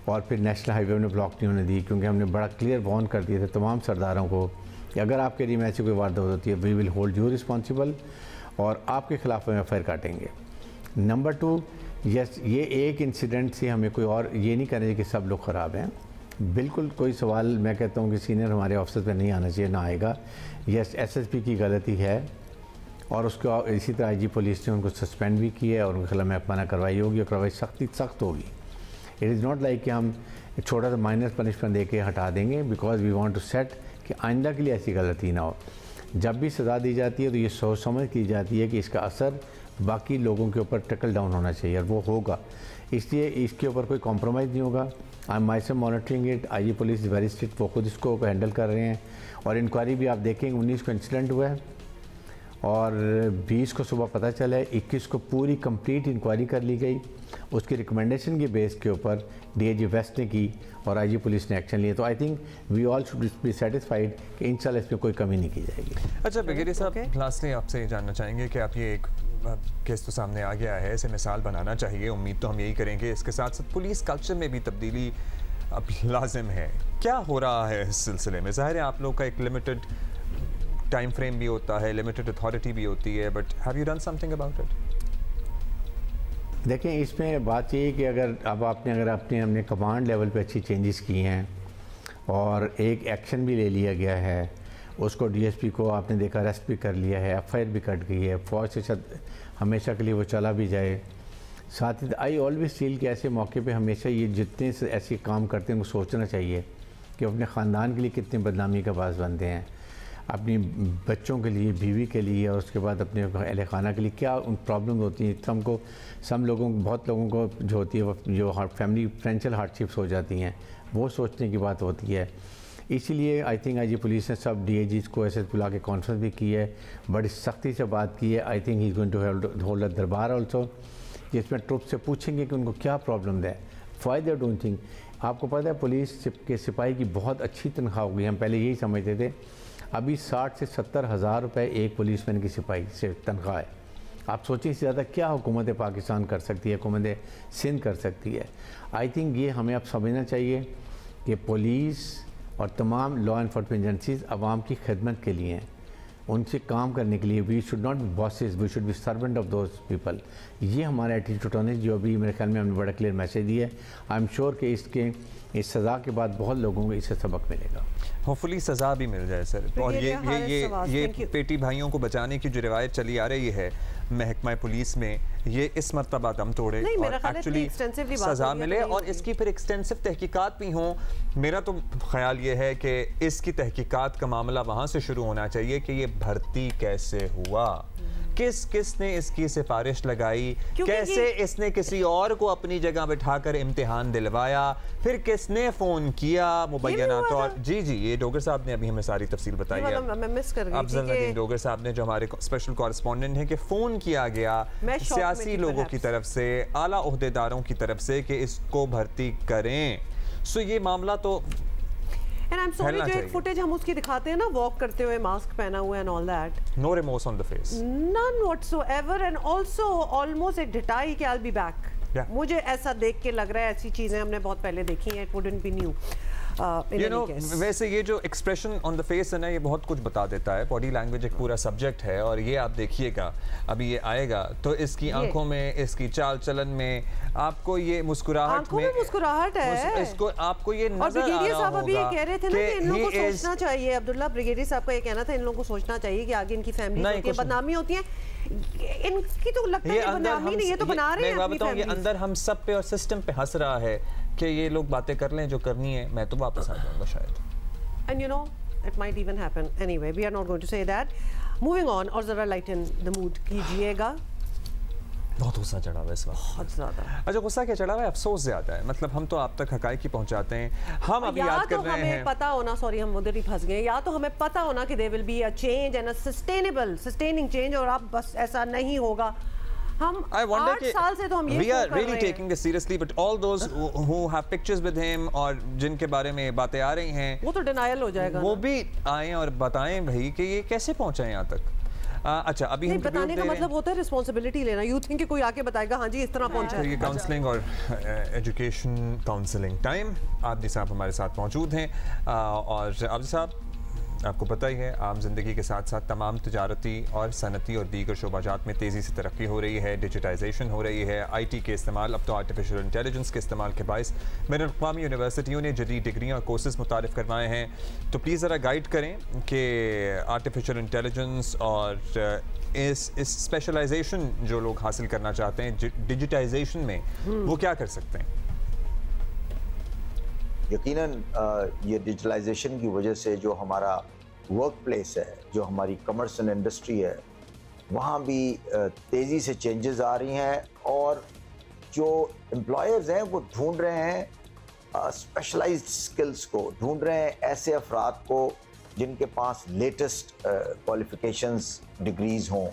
और फिर नेशनल हाईवे ने ब्लॉक नहीं होने दी, क्योंकि हमने बड़ा क्लियर वार्न कर दिए थे तमाम सरदारों को कि अगर आपके एरिया में ऐसी कोई वारदात होती है, we will hold you responsible, और आपके ख़िलाफ़ हम FIR काटेंगे। नंबर 2, यस, ये एक इंसिडेंट से हमें कोई और ये नहीं कहना चाहिए कि सब लोग ख़राब हैं। बिल्कुल कोई सवाल मैं कहता हूँ कि सीनियर हमारे ऑफिसर पे नहीं आना चाहिए, ना आएगा। यस, SSP की गलती है, और उसको इसी तरह IG पुलिस ने उनको सस्पेंड भी किया है, और उनके खिलाफ महकमाना कार्रवाई होगी, और कार्रवाई सख्त होगी। इट इज़ नॉट लाइक कि हम छोटा सा माइनर पनिशमेंट दे के हटा देंगे, because we want to set कि आइंदा के लिए ऐसी गलती ना हो। जब भी सज़ा दी जाती है तो ये सोच समझ की जाती है कि इसका असर बाकी लोगों के ऊपर ट्रिकल डाउन होना चाहिए, और वो होगा, इसलिए इसके ऊपर कोई कॉम्प्रोमाइज़ नहीं होगा। I am myself monitoring it, IG police very strict, वो खुद इसको हैंडल कर रहे हैं। और इंक्वायरी भी आप देखेंगे, 19 को इंसिडेंट हुआ है, और 20 को सुबह पता चला है, 21 को पूरी कंप्लीट इंक्वायरी कर ली गई, उसकी रिकमेंडेशन के बेस के ऊपर डीआईजी वेस्ट ने की और आईजी पुलिस ने एक्शन लिया। तो I think we all should be satisfied कि इंशाल्लाह इसमें कोई कमी नहीं की जाएगी। अच्छा ब्रिगेडियर साहब, लास्टली आपसे ये जानना चाहेंगे कि आप ये एक केस तो सामने आ गया है, इसे मिसाल बनाना चाहिए, उम्मीद तो हम यही करेंगे, इसके साथ साथ पुलिस कल्चर में भी तब्दीली अब लाजिम है। क्या हो रहा है इस सिलसिले में? ज़ाहिर है आप लोग का एक लिमिटेड टाइम फ्रेम भी होता है, लिमिटेड अथॉरिटी भी होती है, but have you done something about it? देखें, इसमें बात ये है कि अगर हमने कमांड लेवल पे अच्छी चेंजेस की हैं और एक एक्शन भी ले लिया गया है, उसको डीएसपी को आपने देखा अरेस्ट भी कर लिया है, एफआईआर भी कट गई है, फौज से शायद हमेशा के लिए वो चला भी जाए। साथ ही आई ऑलवेज फील कि ऐसे मौके पे हमेशा ये जितने से ऐसे काम करते हैं उनको सोचना चाहिए कि अपने ख़ानदान के लिए कितने बदनामी का बास बनते हैं, अपनी बच्चों के लिए, बीवी के लिए और उसके बाद अपने अहल खाना के लिए क्या उन प्रॉब्लम होती हैं। बहुत लोगों को जो होती है जो फैमिली फाइनेंशियल हार्डशिप्स हो जाती हैं, वो सोचने की बात होती है। इसीलिए आई थिंक आईजी पुलिस ने सब डीआईजीज़ को ऐसे बुला के कॉन्फ्रेंस भी की है, बड़ी सख्ती से बात की है। I think he is going to hold a durbar also, जिसमें ट्रुप से पूछेंगे कि उनको क्या प्रॉब्लम है, वाई दे डोंट थिंक। आपको पता है पुलिस के सिपाही की बहुत अच्छी तनख्वाह हो गई, हम पहले यही समझते थे, अभी 60 से 70 हज़ार रुपये एक पुलिसमैन की सिपाही से तनख्वाह है। आप सोचिए इससे ज़्यादा क्या हुकूमत पाकिस्तान कर सकती है, हुकूमत सिंध कर सकती है। आई थिंक ये हमें अब समझना चाहिए कि पुलिस और तमाम लॉ इन्फोर्समेंट एजेंसीज आवाम की खिदमत के लिए हैं, उनसे काम करने के लिए। We should not be bosses, we should be servant of those people. ये हमारा एटीट्यूड होने जो अभी मेरे ख्याल में हमने बड़ा क्लियर मैसेज दिया है। आई एम श्योर कि इस सज़ा के बाद बहुत लोगों को इससे सबक मिलेगा। होपफुली सज़ा भी मिल जाए सर। और ये पेटी भाइयों को बचाने की जो रिवायत चली आ रही है महकमा पुलिस में, ये इस मरतबा दम तोड़े और एक्चुअली सज़ा मिले और इसकी फिर एक्सटेंसिव तहकीकात भी हों। मेरा तो ख्याल ये है कि इसकी तहकीकात का मामला वहाँ से शुरू होना चाहिए कि ये भर्ती कैसे हुआ, किसने इसकी सिफारिश लगाई, कैसे इसने किसी और को अपनी जगह बिठाकर इम्तिहान दिलवाया, फिर किसने फ़ोन किया मुबैना तौर। जी ये डोगर साहब ने अभी हमें सारी तफसील बताई है। अफजल नदीम डोगर साहब ने, जो हमारे स्पेशल कॉरेस्पॉन्डेंट हैं, कि फ़ोन किया गया सियासी लोगों की तरफ से, आला ओहदेदारों की तरफ से कि इसको भर्ती करें। सो ये मामला तो And I'm sorry, जो एक फुटेज हम उसकी दिखाते हैं ना, वॉक करते हुए मास्क पहना हुआ and all that. No remorse on the face. None whatsoever, and also almost एक ढिठाई कि I'll be back. Yeah. मुझे ऐसा देख के लग रहा है ऐसी चीजें हमने बहुत पहले देखी हैं. It wouldn't be new. वैसे ये जो एक्सप्रेशन ऑन द फेस है ना, ये बहुत कुछ बता देता है। बॉडी लैंग्वेज एक पूरा सब्जेक्ट है और ये आप देखिएगा, अभी ये आएगा तो इसकी आंखों में, इसकी चाल चलन में आपको ये मुस्कुराहट में मुस्कुराहट है, इसको आपको ये नजर आ रहा ब्रिगेडियर साहब अभी ये कह रहे थे ना कि इन लोगों को सोचना चाहिए, अब्दुल्ला ब्रिगेडियर साहब का ये कहना था इन लोगों को सोचना चाहिए कि आगे इनकी फैमिली की बदनामी होती है, इनकी तो लगता है बदनामी नहीं, ये तो बना रहे हैं अपनी फैमिली। ये अंदर हम सब पे और सिस्टम पे हंस रहा है कि ये लोग बातें कर लें जो करनी है, मैं तो वापस आ जाऊंगा शायद। And you know, it might even happen. Anyway, we are not going to say that. Moving on, और जरा lighten the mood कीजिएगा। बहुत गुस्सा चढ़ा हुआ है इस वक्त, बहुत ज़्यादा। अच्छा, गुस्सा क्या चढ़ा हुआ है? अफसोस ज़्यादा है। मतलब हम तो आप तक हकाइक ही पहुंचाते हैं, हम अभी याद कर रहे हैं। हमें पता होना, सॉरी हम उधर ही फंस गए, या तो हमें पता होना कि there will be a change and a sustaining change, और अब बस ऐसा नहीं होगा। हम 8 साल से तो हम ये we are really taking this seriously, but all those who have pictures with him और जिनके बारे में बातें आ रही हैं, वो तो डिनायल हो जाएगा, वो भी आए और बताएं भाई कि ये कैसे पहुंचा है यहाँ तक। अच्छा, अभी हम बताने का मतलब होता है रिस्पॉन्सिबिलिटी लेना। यू थिंक कि कोई आके बताएगा हाँ जी इस तरह पहुंचा है। ये काउंसलिंग और एजुकेशन काउंसलिंग टाइम, आबदी साहब हमारे साथ मौजूद हैं। और आबदी साहब, आपको पता ही है आम जिंदगी के साथ साथ तमाम तिजारती और सनती और दीगर शोबाजात में तेज़ी से तरक्की हो रही है, डिजिटाइजेशन हो रही है, IT के इस्तेमाल, अब तो आर्टिफिशियल इंटेलिजेंस के इस्तेमाल के बायस बैनुल-अक़वामी यूनिवर्सिटियों ने जदीद डिग्रियाँ और कोर्सेज़ मुतारिफ़ करवाए हैं। तो प्लीज़ ज़रा गाइड करें कि आर्टिफिशियल इंटेलिजेंस और इस स्पेशलाइजेशन जो लोग हासिल करना चाहते हैं डिजिटाइजेशन में, वो क्या कर सकते हैं? यकीनन ये डिजिटलाइजेशन की वजह से जो हमारा वर्क प्लेस है, जो हमारी कमर्स एंड इंडस्ट्री है, वहाँ भी तेज़ी से चेंजेस आ रही हैं और जो एम्प्लॉयर्स हैं वो ढूंढ रहे हैं स्पेशलाइज्ड स्किल्स को, ढूंढ रहे हैं ऐसे अफराद को जिनके पास लेटेस्ट क्वालिफिकेशंस डिग्रीज़ हों,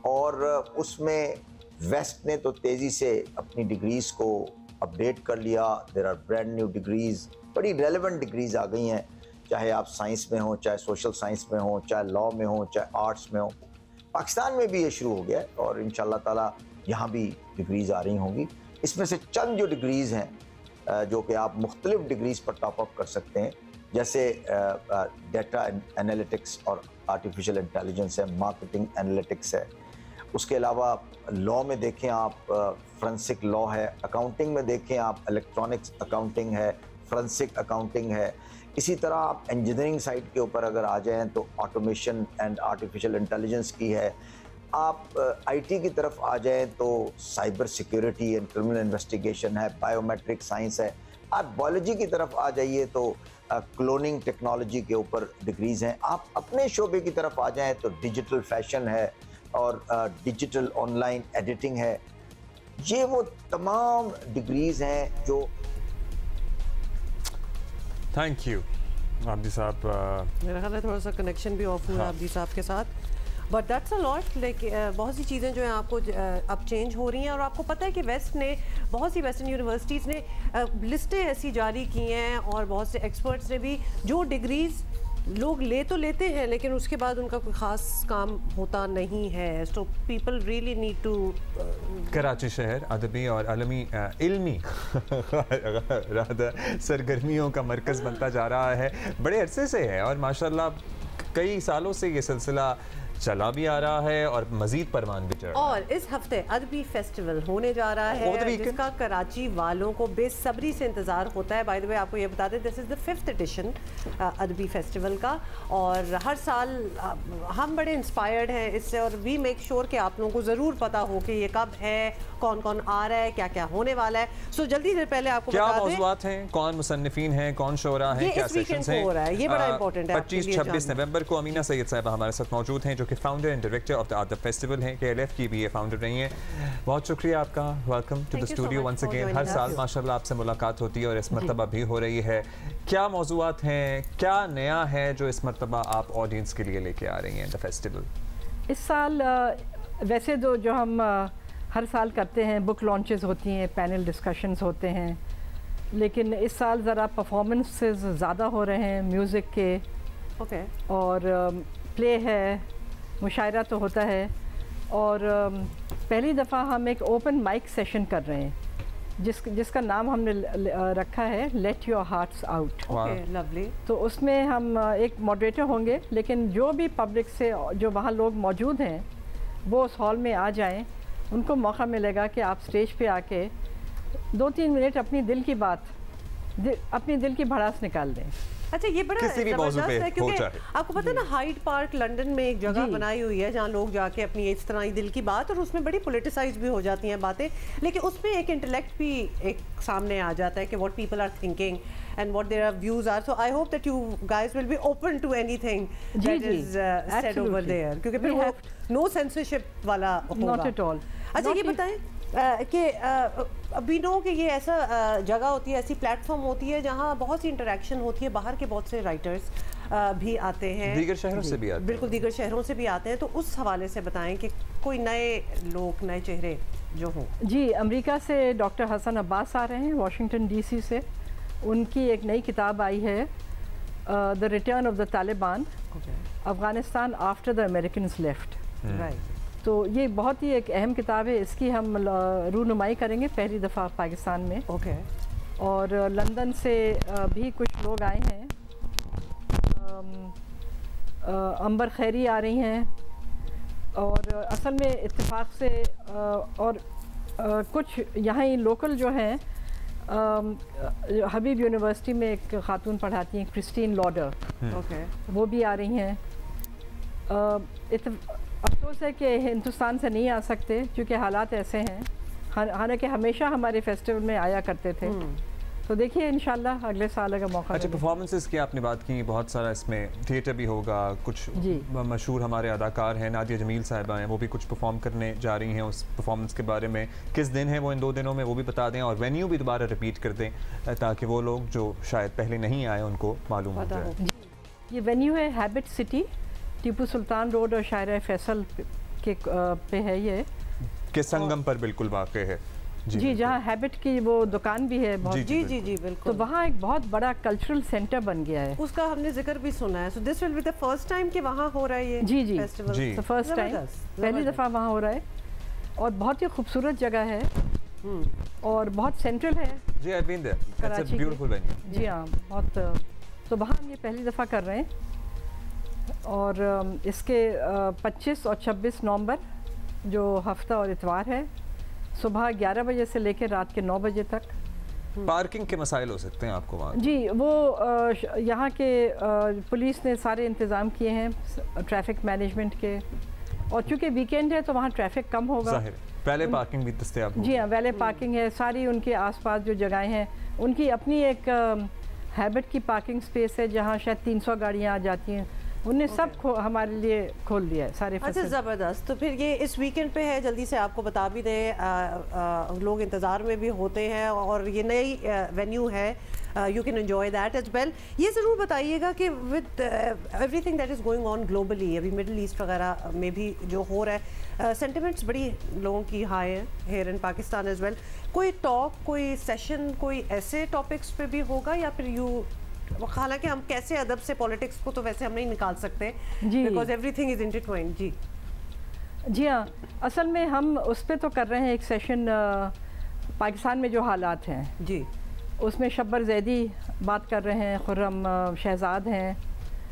और उसमें वेस्ट ने तो तेज़ी से अपनी डिग्रीज़ को अपडेट कर लिया। There are brand new degrees, बड़ी रेलेवेंट डिग्रीज़ आ गई हैं, चाहे आप साइंस में हो, चाहे सोशल साइंस में हो, चाहे लॉ में हो, चाहे आर्ट्स में हो। पाकिस्तान में भी ये शुरू हो गया है और इंशाल्लाह ताला यहाँ भी डिग्रीज़ आ रही होंगी। इसमें से चंद जो डिग्रीज़ हैं जो कि आप मुख्तलिफ डिग्रीज़ पर टॉप अप कर सकते हैं, जैसे डेटा एनालिटिक्स और आर्टिफिशियल इंटेलिजेंस है, मार्केटिंग एनालिटिक्स है। उसके अलावा लॉ में देखें आप फोरेंसिक लॉ है, अकाउंटिंग में देखें आप इलेक्ट्रॉनिक्स अकाउंटिंग है, फोरेंसिक अकाउंटिंग है। इसी तरह आप इंजीनियरिंग साइड के ऊपर अगर आ जाएं तो ऑटोमेशन एंड आर्टिफिशियल इंटेलिजेंस की है। आप आईटी की तरफ आ जाएं तो cyber security and criminal investigation है, बायोमेट्रिक साइंस है। आप बायोलॉजी की तरफ आ जाइए तो क्लोनिंग टेक्नोलॉजी के ऊपर डिग्रीज़ हैं। आप अपने शोबे की तरफ आ जाएं तो डिजिटल फैशन है और डिजिटल ऑनलाइन एडिटिंग है। ये वो तमाम डिग्रीज़ हैं जो। थैंक यू आबदी साहब। मेरा ख्याल है थोड़ा सा कनेक्शन भी ऑफ हुआ आबदी साहब के साथ, but that's a lot. Like बहुत सी चीज़ें जो हैं आपको अब चेंज हो रही हैं, और आपको पता है कि वेस्ट ने, बहुत सी वेस्टर्न यूनिवर्सिटीज़ ने लिस्टें ऐसी जारी की हैं और बहुत से एक्सपर्ट्स ने भी, जो डिग्रीज़ लोग ले तो लेते हैं लेकिन उसके बाद उनका कोई ख़ास काम होता नहीं है। So people really need to. Karachi शहर अदबी और अलमी इल्मी सरगर्मियों का मरकज़ बनता जा रहा है, बड़े अरसे से है और माशाल्लाह कई सालों से ये सिलसिला चला भी आ रहा है और मजीद परवान भी चढ़ रहा है। और इस हफ्ते अदबी फेस्टिवल होने जा रहा है जिसका कराची वालों को बेसब्री से इंतज़ार होता है। बाय द वे आपको ये बता दें, this is the 5th edition Adabi festival का, और हर साल हम बड़े इंस्पायर्ड हैं इससे, और वी मेक श्योर कि आप लोगों को ज़रूर पता हो कि ये कब है, कौन कौन आ रहा है, क्या क्या होने वाला है। सो जल्दी से पहले आपको क्या मौज़ूआत हैं, कौन मुसन्निफीन हैं, कौन शोरा हैं, क्या सेशंस हैं, हो रहा है, ये बड़ा इंपॉर्टेंट है। 25-26 नवंबर को अमीना सैयद साहब हमारे साथ मौजूद हैं, जो कि founder and director of the अदब फेस्टिवल हैं, KLF की भी ये फाउंडर रही हैं। बहुत शुक्रिया आपका, welcome to the studio once again. हर साल माशाल्लाह आपसे मुलाकात होती है और इस मरतबा भी हो रही है। क्या मौज़ूआत हैं, क्या नया है जो इस मरतबा आप ऑडियंस के लिए लेके आ रही हैं द फेस्टिवल? इस साल वैसे तो जो हम हर साल करते हैं, बुक लॉन्चेस होती हैं, पैनल डिस्कशंस होते हैं, लेकिन इस साल ज़रा परफॉर्मेंसेस ज़्यादा हो रहे हैं म्यूज़िक के, और प्ले है, मुशायरा तो होता है, और पहली दफ़ा हम एक ओपन माइक सेशन कर रहे हैं जिसका नाम हमने रखा है let your hearts out. Lovely. तो उसमें हम एक मॉडरेटर होंगे, लेकिन जो भी पब्लिक से जो वहाँ लोग मौजूद हैं वो उस हॉल में आ जाएं, उनको मौका मिलेगा कि आप स्टेज पे आके 2-3 मिनट अपनी दिल की बात, अपनी दिल की भड़ास निकाल दें। अच्छा, ये बड़ा जबरदस्त है क्योंकि आपको पता है ना, हाइड पार्क लंदन में एक जगह बनाई हुई है जहाँ लोग जाके अपनी इस तरह दिल की बात, और उसमें बड़ी पॉलिटिसाइज भी हो जाती हैं बातें, लेकिन उसमें एक इंटेलेक्ट भी एक सामने आ जाता है कि what people are thinking and what their views are. So I hope that you guys will be open to anything that is said over there, क्योंकि फिर वो नो सेंसरशिप वाला होगा। Not at all. अच्छा, ये बताएं कि अभी नो कि ये ऐसा जगह होती है, ऐसी प्लेटफॉर्म होती है जहाँ बहुत सी इंटरेक्शन होती है, बाहर के बहुत से राइटर्स भी आते हैं, दीगर शहरों से भी आते हैं, बिल्कुल दीगर शहरों से भी आते हैं। तो उस हवाले से बताएं कि कोई नए लोग, नए चेहरे जो हों। जी, अमेरिका से डॉक्टर हसन अब्बास आ रहे हैं, वाशिंगटन DC से। उनकी एक नई किताब आई है, the return of the Taliban, Afghanistan after the Americans left. Right. तो ये बहुत ही एक अहम किताब है, इसकी हम रूनुमाई करेंगे पहली दफ़ा पाकिस्तान में। और लंदन से भी कुछ लोग आए हैं, अंबर खैरी आ रही हैं, और असल में इत्तेफाक से और कुछ यहाँ ही लोकल जो हैं, हबीब यूनिवर्सिटी में एक ख़ातून पढ़ाती हैं, क्रिस्टीन लॉडर, वो भी आ रही हैं। अफसोस है कि हिंदुस्तान से नहीं आ सकते क्योंकि हालात ऐसे हैं, हालांकि हमेशा हमारे फेस्टिवल में आया करते थे। तो देखिए इंशाल्लाह अगले साल अगर मौका। अच्छा, परफॉर्मेंसेस की आपने बात की, बहुत सारा इसमें थिएटर भी होगा, कुछ मशहूर हमारे अदाकार हैं, नादिया जमील साहिबा हैं, वो भी कुछ परफॉर्म करने जा रही हैं। उस परफॉर्मेंस के बारे में किस दिन है वो, इन 2 दिनों में, वो भी बता दें, और वेन्यू भी दोबारा रिपीट कर दें ताकि वो लोग जो शायद पहले नहीं आए उनको मालूम हो जाए। ये वेन्यू है habit city, Tipu Sultan road और शायरा फैसल के पे है ये, के संगम पर बिल्कुल वाक़ है जी जहाँ हैबिट की वो दुकान भी है बहुत। जी जी जी बिल्कुल। तो वहाँ एक बहुत बड़ा कल्चरल सेंटर बन गया है, उसका हमने जिक्र भी सुना है। So this will be the first time कि वहाँ हो रहा है ये जी जी फेस्टिवल, फर्स्ट टाइम, पहली दफ़ा वहाँ हो रहा है और बहुत ही खूबसूरत जगह है और बहुत सेंट्रल है जी। I been there, that's a beautiful venue. जी हाँ बहुत। तो वहाँ हम ये पहली दफ़ा कर रहे हैं और इसके 25 और 26 नवंबर जो हफ्ता और इतवार है, सुबह 11 बजे से लेकर रात के 9 बजे तक। पार्किंग के मसाइल हो सकते हैं आपको वहाँ? जी वो यहाँ के पुलिस ने सारे इंतज़ाम किए हैं ट्रैफिक मैनेजमेंट के, और चूँकि वीकेंड है तो वहाँ ट्रैफिक कम होगा। पहले पार्किंग भी दस्तयाब होगी। जी हाँ वैले पार्किंग है, सारी उनके आसपास जो जगहें हैं उनकी अपनी एक हैबिट की पार्किंग स्पेस है जहाँ शायद 300 गाड़ियाँ आ जाती हैं, उनने सब हमारे लिए खोल दिया है सारे। अच्छा ज़बरदस्त। तो फिर ये इस वीकेंड पे है, जल्दी से आपको बता भी दें, लोग इंतज़ार में भी होते हैं और ये नई वेन्यू है, you can enjoy that as well. ये ज़रूर बताइएगा कि with everything that is going on globally, अभी मिडल ईस्ट वगैरह में भी जो हो रहा है, सेंटिमेंट्स बड़ी लोगों की हाई है here in Pakistan as well. कोई टॉक, कोई सेशन, कोई ऐसे टॉपिक्स पे भी होगा या फिर यू, हालांकि हम कैसे अदब से पॉलिटिक्स को तो वैसे हम नहीं निकाल सकते बिकॉज एवरीथिंग इज इंटरट्वाइंड। जी जी हाँ, असल में हम उस पर तो कर रहे हैं एक सेशन पाकिस्तान में जो हालात हैं जी, उसमें शब्बर जैदी बात कर रहे हैं, खुर्रम शहजाद हैं।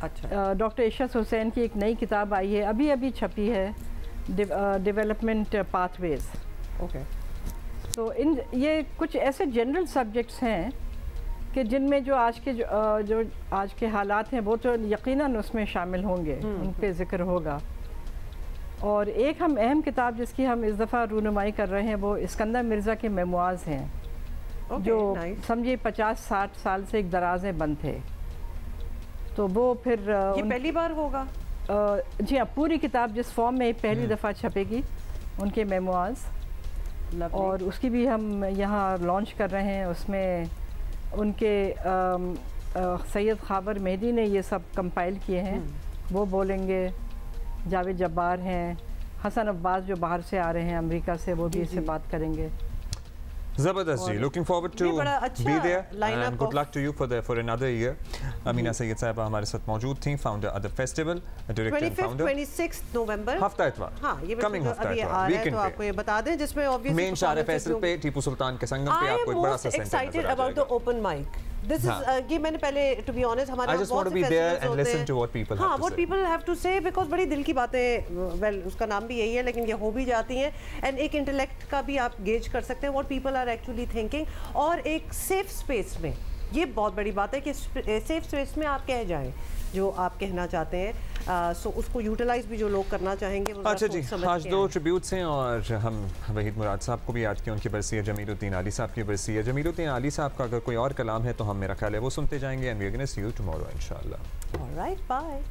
अच्छा। डॉक्टर इशरत हुसैन की एक नई किताब आई है, अभी अभी छपी है, डेवलपमेंट पाथवेज। ओके। तो इन ये कुछ ऐसे जनरल सब्जेक्ट्स हैं कि जिनमें जो आज के हालात हैं वो तो यकीनन उसमें शामिल होंगे, उन पे ज़िक्र होगा। और एक हम अहम किताब जिसकी हम इस दफ़ा रूनुमाई कर रहे हैं वो इस्कंदर मिर्ज़ा के मेमोआज़ हैं, जो समझिए 50-60 साल से एक दराज़ें बंद थे। तो वो फिर ये पहली बार होगा? जी हाँ, पूरी किताब जिस फॉर्म में पहली दफ़ा छपेगी उनके मेमोआज़, और उसकी भी हम यहाँ लॉन्च कर रहे हैं। उसमें उनके सैयद खाबर मेहदी ने ये सब कंपाइल किए हैं, वो बोलेंगे। जावेद जब्बार हैं, हसन अब्बास जो बाहर से आ रहे हैं अमेरिका से, वो भी इससे बात करेंगे। ज़बरदस्त जी, looking forward to be there and good luck to you for another year. Amina Syed साहिबा हमारे साथ मौजूद थी, founder Adab festival, director and founder. 26 नवंबर हफ्ता इतवार, हाँ ये कमिंग हफ्ता इतवार, वीकेंड पे, तो आपको ये बता दें, जिसमें ऑब्वियसली मेन शारे फैसल पे टीपू सुल्तान के संगम पे आपको एक बड़ा सा center excited about the open mic. This is ये मैंने पहले टू बी ऑनेस्ट हमारे I just want to be there and listen to what people have to say. what people have to say because बड़ी दिल की बातें, well उसका नाम भी यही है लेकिन ये हो भी जाती हैं, एंड एक इंटेलेक्ट का भी आप गेज कर सकते हैं what people are actually thinking, और एक सेफ स्पेस में ये बहुत बड़ी बात है कि सेफ स्पेस में आप कह जाएं जो आप कहना चाहते हैं। सो उसको यूटिलाइज भी जो लोग करना चाहेंगे। अच्छा जी, आज 2 ट्रिब्यूट्स हैं और हम वहीद मुराद साहब को भी याद किया, उनकी बरसी है, जमीरुद्दीन आली साहब की बरसी है। जमीरुद्दीन आली साहब का अगर कोई और कलाम है तो हम, मेरा ख्याल है वो सुनते जाएंगे, and we are gonna see you tomorrow इंशाल्लाह। Alright, bye.